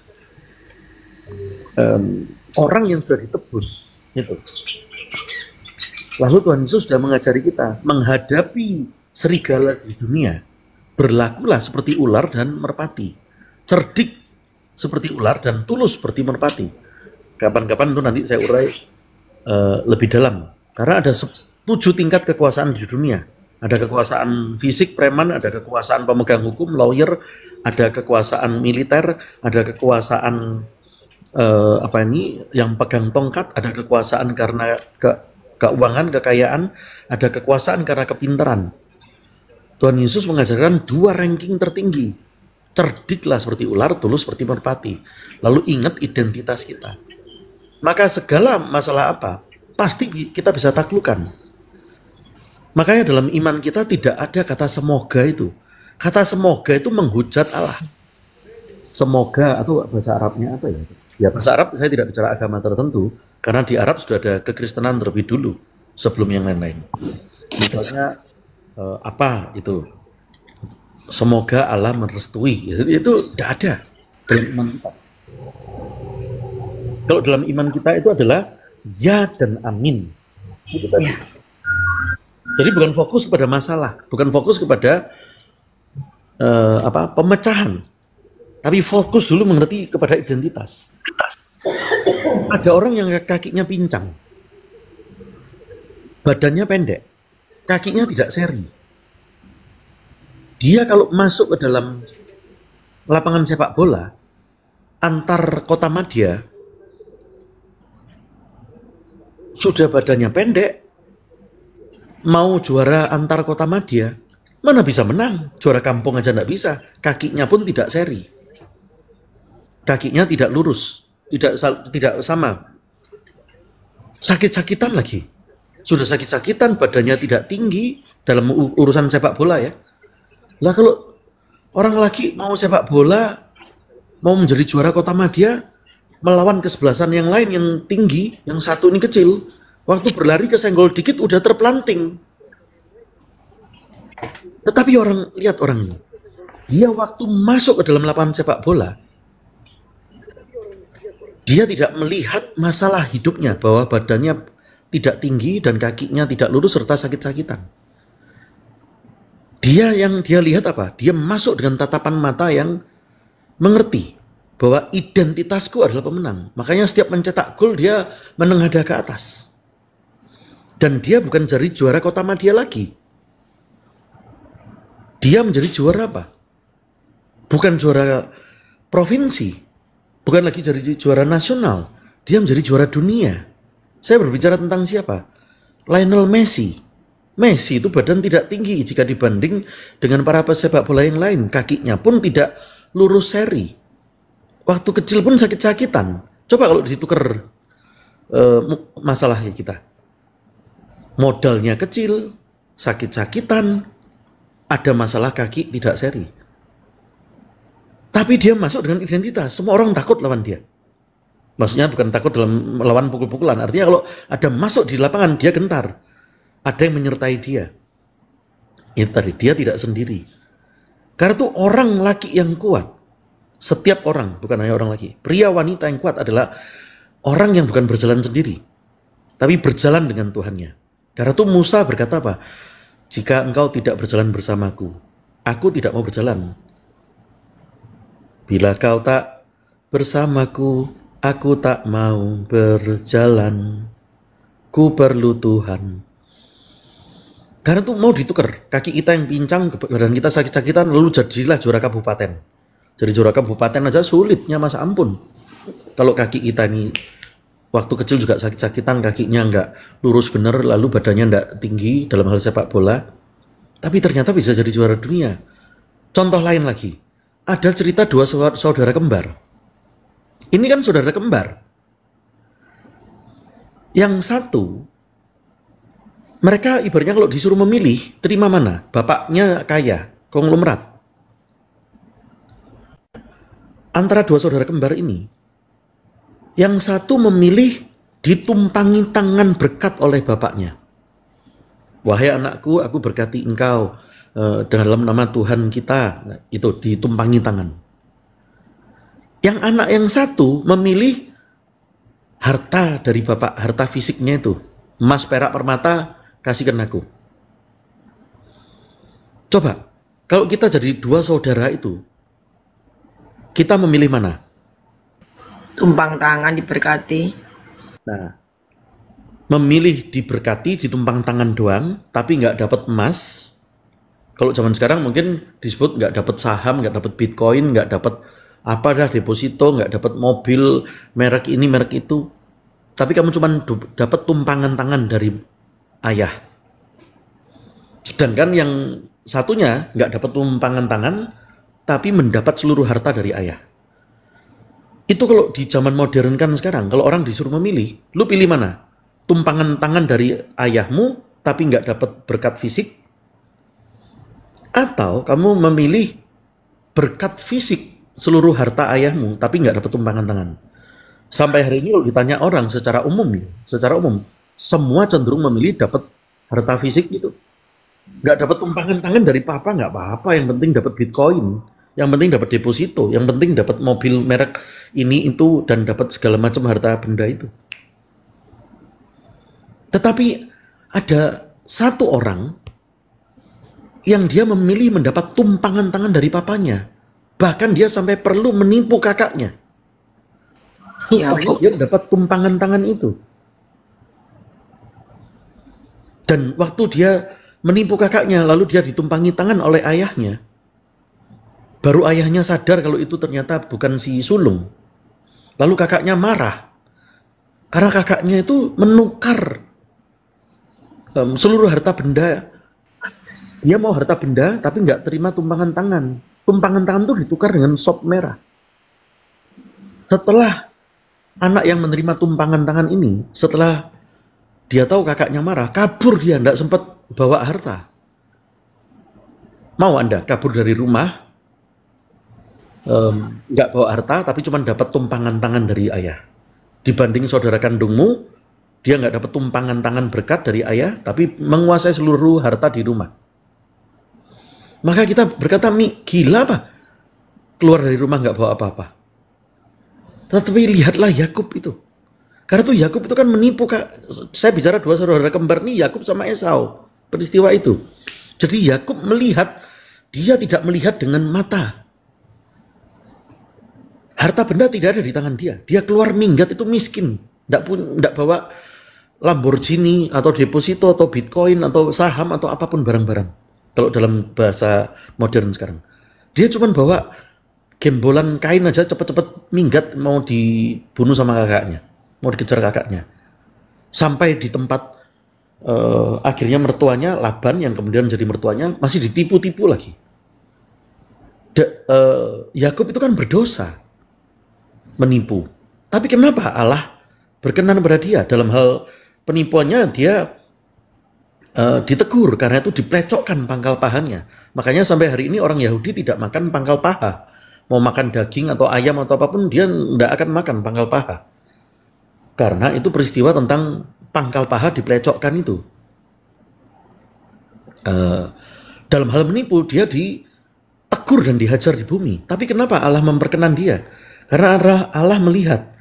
orang yang sudah ditebus. Itu. Lalu Tuhan Yesus sudah mengajari kita menghadapi serigala di dunia. Berlakulah seperti ular dan merpati. Cerdik seperti ular dan tulus seperti merpati. Kapan-kapan itu nanti saya urai lebih dalam. Karena ada 7 tingkat kekuasaan di dunia. Ada kekuasaan fisik preman, ada kekuasaan pemegang hukum, lawyer, ada kekuasaan militer, ada kekuasaan yang pegang tongkat, ada kekuasaan karena keuangan, kekayaan, ada kekuasaan karena kepintaran. Tuhan Yesus mengajarkan 2 ranking tertinggi. Cerdiklah seperti ular, tulus seperti merpati. Lalu ingat identitas kita. Maka segala masalah apa, pasti kita bisa taklukkan. Makanya dalam iman kita tidak ada kata semoga itu. Kata semoga itu menghujat Allah. Semoga, atau bahasa Arabnya apa ya? Ya bahasa Arab saya tidak bicara agama tertentu, karena di Arab sudah ada kekristenan terlebih dulu, sebelum yang lain-lain. Misalnya, apa itu? Semoga Allah merestui. Itu tidak ada dalam iman kita. Kalau dalam iman kita itu adalah ya dan amin. Itu tadi. Jadi bukan fokus kepada masalah, bukan fokus kepada pemecahan, tapi fokus dulu mengerti kepada identitas. Ada orang yang kakinya pincang, badannya pendek, kakinya tidak seri. Dia kalau masuk ke dalam lapangan sepak bola antar kota madya, sudah badannya pendek, mau juara antar kota madya, mana bisa menang? Juara kampung aja nggak bisa. Kakinya pun tidak seri. Kakinya tidak lurus. Tidak sama. Sakit-sakitan lagi. Sudah sakit-sakitan, badannya tidak tinggi dalam urusan sepak bola ya. Lah kalau orang lagi mau sepak bola, mau menjadi juara kota madya, melawan kesebelasan yang lain yang tinggi, yang satu ini kecil, waktu berlari kesenggol dikit udah terpelanting. Tetapi lihat orang ini. Dia waktu masuk ke dalam lapangan sepak bola, dia tidak melihat masalah hidupnya, bahwa badannya tidak tinggi dan kakinya tidak lurus serta sakit-sakitan. Dia lihat apa? Dia masuk dengan tatapan mata yang mengerti bahwa identitasku adalah pemenang. Makanya setiap mencetak gol dia menengadah ke atas. Dan dia bukan jadi juara kota madya lagi. Dia menjadi juara apa? Bukan juara provinsi. Bukan lagi jadi juara nasional. Dia menjadi juara dunia. Saya berbicara tentang siapa? Lionel Messi. Messi itu badan tidak tinggi jika dibanding dengan para pesepak bola yang lain. Kakinya pun tidak lurus seri. Waktu kecil pun sakit-sakitan. Coba kalau ditukar masalahnya kita. Modalnya kecil, sakit-sakitan, ada masalah kaki tidak seri. Tapi dia masuk dengan identitas, semua orang takut lawan dia. Maksudnya bukan takut dalam melawan pukul-pukulan, artinya kalau ada masuk di lapangan dia gentar. Ada yang menyertai dia. Itu tadi, dia tidak sendiri. Karena itu orang laki yang kuat, setiap orang, bukan hanya orang laki, pria wanita yang kuat adalah orang yang bukan berjalan sendiri, tapi berjalan dengan Tuhannya. Karena itu Musa berkata apa? Jika engkau tidak berjalan bersamaku, aku tidak mau berjalan. Bila kau tak bersamaku, aku tak mau berjalan. Ku perlu Tuhan. Karena itu mau ditukar. Kaki kita yang pincang, badan kita sakit-sakitan, lalu jadilah juara kabupaten. Jadi juara kabupaten aja sulitnya, masa ampun. Kalau kaki kita ini waktu kecil juga sakit-sakitan, kakinya nggak lurus bener, lalu badannya nggak tinggi dalam hal sepak bola, tapi ternyata bisa jadi juara dunia. Contoh lain lagi, ada cerita dua saudara kembar. Ini kan saudara kembar. Yang satu, mereka ibaratnya kalau disuruh memilih, terima mana? Bapaknya kaya, konglomerat. Antara dua saudara kembar ini, yang satu memilih ditumpangi tangan berkat oleh bapaknya. Wahai anakku, aku berkati engkau dalam nama Tuhan kita. Nah, itu ditumpangi tangan. Yang anak yang satu memilih harta dari bapak, harta fisiknya itu. Emas, perak, permata, kasihkan aku. Coba, kalau kita jadi dua saudara itu, kita memilih mana? Tumpang tangan diberkati. Nah, memilih diberkati, ditumpang tangan doang, tapi nggak dapat emas. Kalau zaman sekarang mungkin disebut nggak dapat saham, nggak dapat bitcoin, nggak dapat apa dah deposito, nggak dapat mobil merek ini merek itu. Tapi kamu cuma dapat tumpangan tangan dari ayah. Sedangkan yang satunya nggak dapat tumpangan tangan, tapi mendapat seluruh harta dari ayah. Itu kalau di zaman modern kan sekarang, kalau orang disuruh memilih, lu pilih mana? Tumpangan tangan dari ayahmu, tapi nggak dapat berkat fisik? Atau kamu memilih berkat fisik seluruh harta ayahmu, tapi nggak dapat tumpangan tangan? Sampai hari ini kalau ditanya orang secara umum, semua cenderung memilih dapat harta fisik gitu. Nggak dapat tumpangan tangan dari papa, nggak apa-apa, yang penting dapat bitcoin. Yang penting dapat deposito, yang penting dapat mobil merek ini itu dan dapat segala macam harta benda itu. Tetapi ada satu orang yang dia memilih mendapat tumpangan tangan dari papanya. Bahkan dia sampai perlu menipu kakaknya. Supaya dia dapat tumpangan tangan itu. Dan waktu dia menipu kakaknya, lalu dia ditumpangi tangan oleh ayahnya. Baru ayahnya sadar kalau itu ternyata bukan si sulung. Lalu kakaknya marah. Karena kakaknya itu menukar seluruh harta benda. Dia mau harta benda tapi nggak terima tumpangan tangan. Tumpangan tangan itu ditukar dengan sop merah. Setelah anak yang menerima tumpangan tangan ini, setelah dia tahu kakaknya marah, kabur dia, nggak sempat bawa harta. Mau Anda kabur dari rumah, nggak bawa harta tapi cuma dapat tumpangan tangan dari ayah, dibanding saudara kandungmu, dia nggak dapat tumpangan tangan berkat dari ayah tapi menguasai seluruh harta di rumah. Maka kita berkata, gila apa? Keluar dari rumah nggak bawa apa-apa. Tetapi lihatlah Yakub itu, karena tuh Yakub itu kan menipu. Saya bicara dua saudara kembar nih, Yakub sama Esau, peristiwa itu. Jadi Yakub melihat, dia tidak melihat dengan mata. Harta benda tidak ada di tangan dia. Dia keluar minggat itu miskin. Tidak bawa Lamborghini atau deposito atau bitcoin atau saham atau apapun barang-barang. Kalau dalam bahasa modern sekarang. Dia cuma bawa gembolan kain aja cepet-cepet minggat mau dibunuh sama kakaknya. Mau dikejar kakaknya. Sampai di tempat akhirnya mertuanya, Laban yang kemudian jadi mertuanya, masih ditipu-tipu lagi. Yakub itu kan berdosa. Menipu. Tapi kenapa Allah berkenan kepada dia? Dalam hal penipuannya dia ditegur karena itu diplecokkan pangkal pahanya. Makanya sampai hari ini orang Yahudi tidak makan pangkal paha. Mau makan daging atau ayam atau apapun dia tidak akan makan pangkal paha. Karena itu peristiwa tentang pangkal paha diplecokkan itu. Dalam hal menipu dia ditegur dan dihajar di bumi. Tapi kenapa Allah memperkenan dia? Karena Allah melihat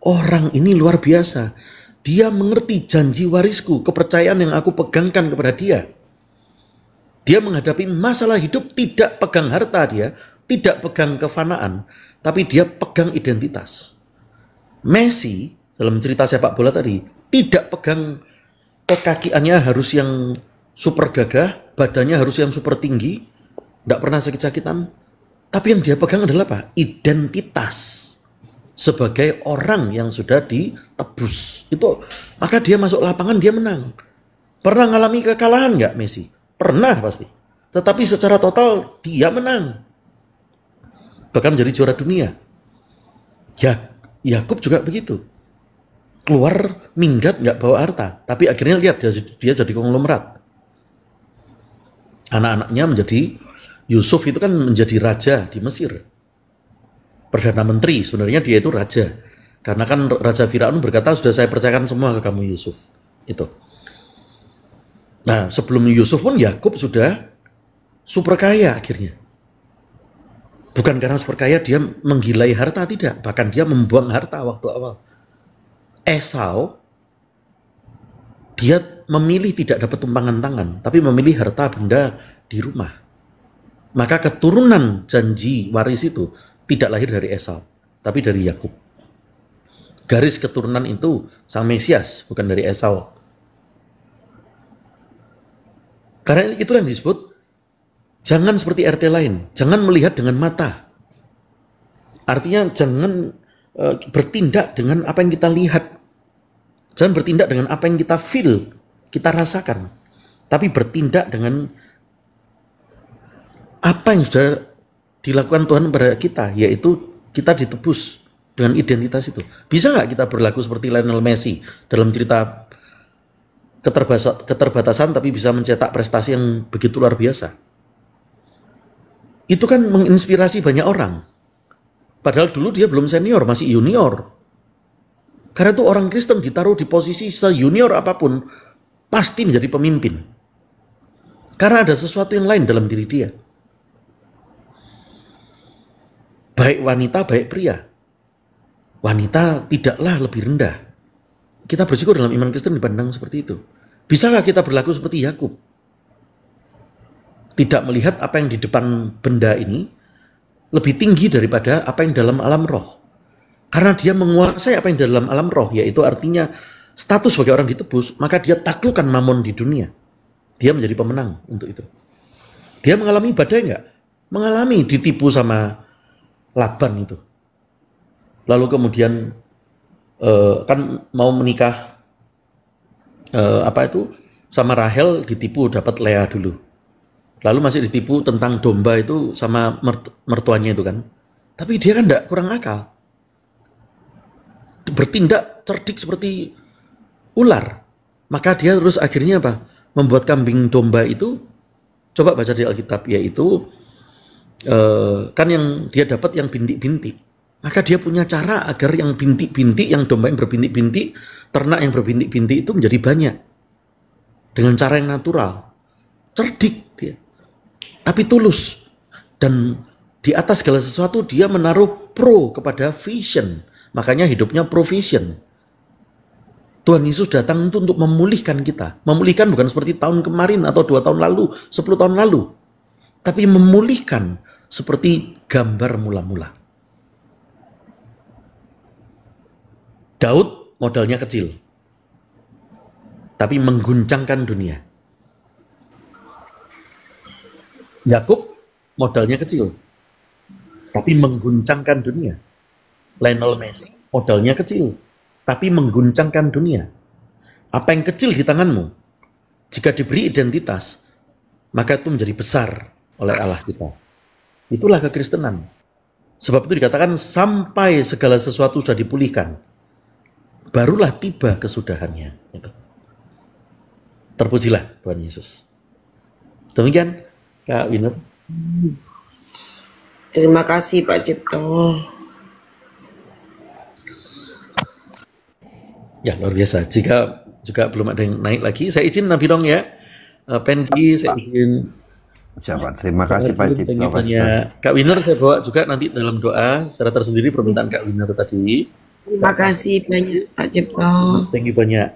orang ini luar biasa. Dia mengerti janji warisku, kepercayaan yang aku pegangkan kepada dia. Dia menghadapi masalah hidup tidak pegang harta dia, tidak pegang kefanaan, tapi dia pegang identitas. Messi dalam cerita sepak bola tadi tidak pegang kekakiannya harus yang super gagah, badannya harus yang super tinggi, tidak pernah sakit-sakitan. Tapi yang dia pegang adalah apa? Identitas sebagai orang yang sudah ditebus. Itu maka dia masuk lapangan dia menang. Pernah ngalami kekalahan nggak Messi? Pernah pasti. Tetapi secara total dia menang. bahkan menjadi juara dunia. Ya, Yakub juga begitu. Keluar minggat nggak bawa harta, tapi akhirnya lihat dia jadi konglomerat. Anak-anaknya menjadi, Yusuf itu kan menjadi raja di Mesir. Perdana Menteri, sebenarnya dia itu raja. Karena kan Raja Firaun berkata, sudah saya percayakan semua ke kamu Yusuf. Itu. Nah, sebelum Yusuf pun Yakub sudah super kaya akhirnya. Bukan karena super kaya dia menggilai harta, tidak. Bahkan dia membuang harta waktu awal. Esau, dia memilih tidak dapat tumpangan tangan, tapi memilih harta benda di rumah. Maka keturunan janji waris itu tidak lahir dari Esau, tapi dari Yakub. Garis keturunan itu sang Mesias, bukan dari Esau. Karena itulah yang disebut, jangan seperti RT lain, jangan melihat dengan mata. Artinya jangan bertindak dengan apa yang kita lihat. Jangan bertindak dengan apa yang kita feel, kita rasakan. Tapi bertindak dengan apa yang sudah dilakukan Tuhan kepada kita, yaitu kita ditebus dengan identitas itu. Bisa nggak kita berlaku seperti Lionel Messi dalam cerita keterbatasan tapi bisa mencetak prestasi yang begitu luar biasa? Itu kan menginspirasi banyak orang. Padahal dulu dia belum senior, masih junior. Karena itu orang Kristen ditaruh di posisi se-junior apapun, pasti menjadi pemimpin. Karena ada sesuatu yang lain dalam diri dia. Baik wanita, baik pria. Wanita tidaklah lebih rendah. Kita bersyukur dalam iman Kristen dipandang seperti itu. Bisakah kita berlaku seperti Yakub? Tidak melihat apa yang di depan benda ini lebih tinggi daripada apa yang dalam alam roh. Karena dia menguasai apa yang dalam alam roh, yaitu artinya status sebagai orang ditebus, maka dia taklukkan mamon di dunia. Dia menjadi pemenang untuk itu. Dia mengalami badai nggak? Mengalami, ditipu sama Laban itu. Lalu kemudian kan mau menikah sama Rahel, ditipu dapat Lea dulu. Lalu masih ditipu tentang domba itu sama mertuanya itu kan. Tapi dia kan nggak kurang akal. Bertindak cerdik seperti ular. Maka dia terus akhirnya apa? Membuat kambing domba itu, coba baca di Alkitab, yaitu kan yang dia dapat yang bintik-bintik. Maka dia punya cara agar yang bintik-bintik, yang domba yang berbintik-bintik, ternak yang berbintik-bintik itu menjadi banyak. Dengan cara yang natural. Cerdik dia. Tapi tulus. Dan di atas segala sesuatu dia menaruh pro kepada vision. Makanya hidupnya provision. Tuhan Yesus datang untuk memulihkan kita. Memulihkan bukan seperti tahun kemarin atau 2 tahun lalu, 10 tahun lalu. Tapi memulihkan seperti gambar mula-mula. Daud modalnya kecil. Tapi mengguncangkan dunia. Yakub modalnya kecil. Tapi mengguncangkan dunia. Lionel Messi modalnya kecil, tapi mengguncangkan dunia. Apa yang kecil di tanganmu, jika diberi identitas, maka itu menjadi besar oleh Allah kita. Itulah kekristenan. Sebab itu dikatakan sampai segala sesuatu sudah dipulihkan, barulah tiba kesudahannya. Terpujilah Tuhan Yesus. Demikian, Kak Winner. Terima kasih Pak Cipto. Ya, luar biasa. Jika juga belum ada yang naik lagi, saya izin Nabi dong ya. Pendi, saya izin. Siapa? Terima kasih Pak Cipto. Kak Winner saya bawa juga nanti dalam doa secara tersendiri permintaan Kak Winner tadi. Terima kasih banyak Pak Cipto. Thank you banyak.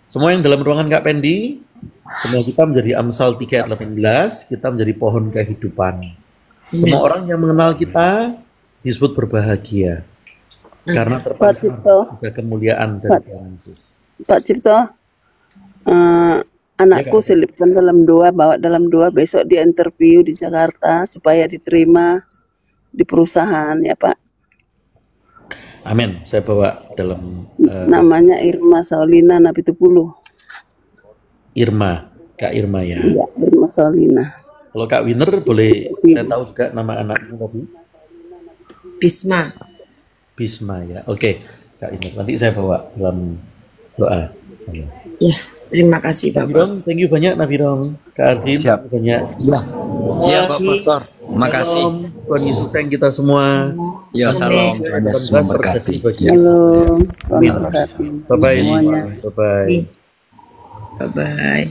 Semua yang dalam ruangan Kak Pendi, semua kita menjadi Amsal 3 ayat 18, kita menjadi pohon kehidupan. Semua orang yang mengenal kita disebut berbahagia. Karena terpancar juga kemuliaan dari Tuhan Yesus. Pak Cipto, anakku selipkan dalam doa, bawa dalam doa besok dia interview di Jakarta supaya diterima di perusahaan ya Pak. Amin. Saya bawa dalam namanya Irma Saulina Napitupulu. Irma, Kak Irma ya. Iya, Irma Saulina. Kalau Kak Winner boleh saya tahu juga nama anaknya tadi? Bisma. Bisma ya. Oke, Kak Ines. Nanti saya bawa dalam doa saya. Ya, terima kasih Bapak. Nabirong, thank you banyak Nabirong. Kak Ardin, banyak. Ya. Iya Pak Pastor. Makasih. Salam, Tuhan Yesus sayang kita semua. Ya, salam. Tuhan Yesus memberkati. Halo, Amin. Selamat Bye-bye. semuanya. Bye-bye. Bye-bye.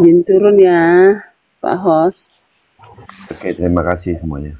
Izin turun ya, Pak Host. Oke, terima kasih semuanya.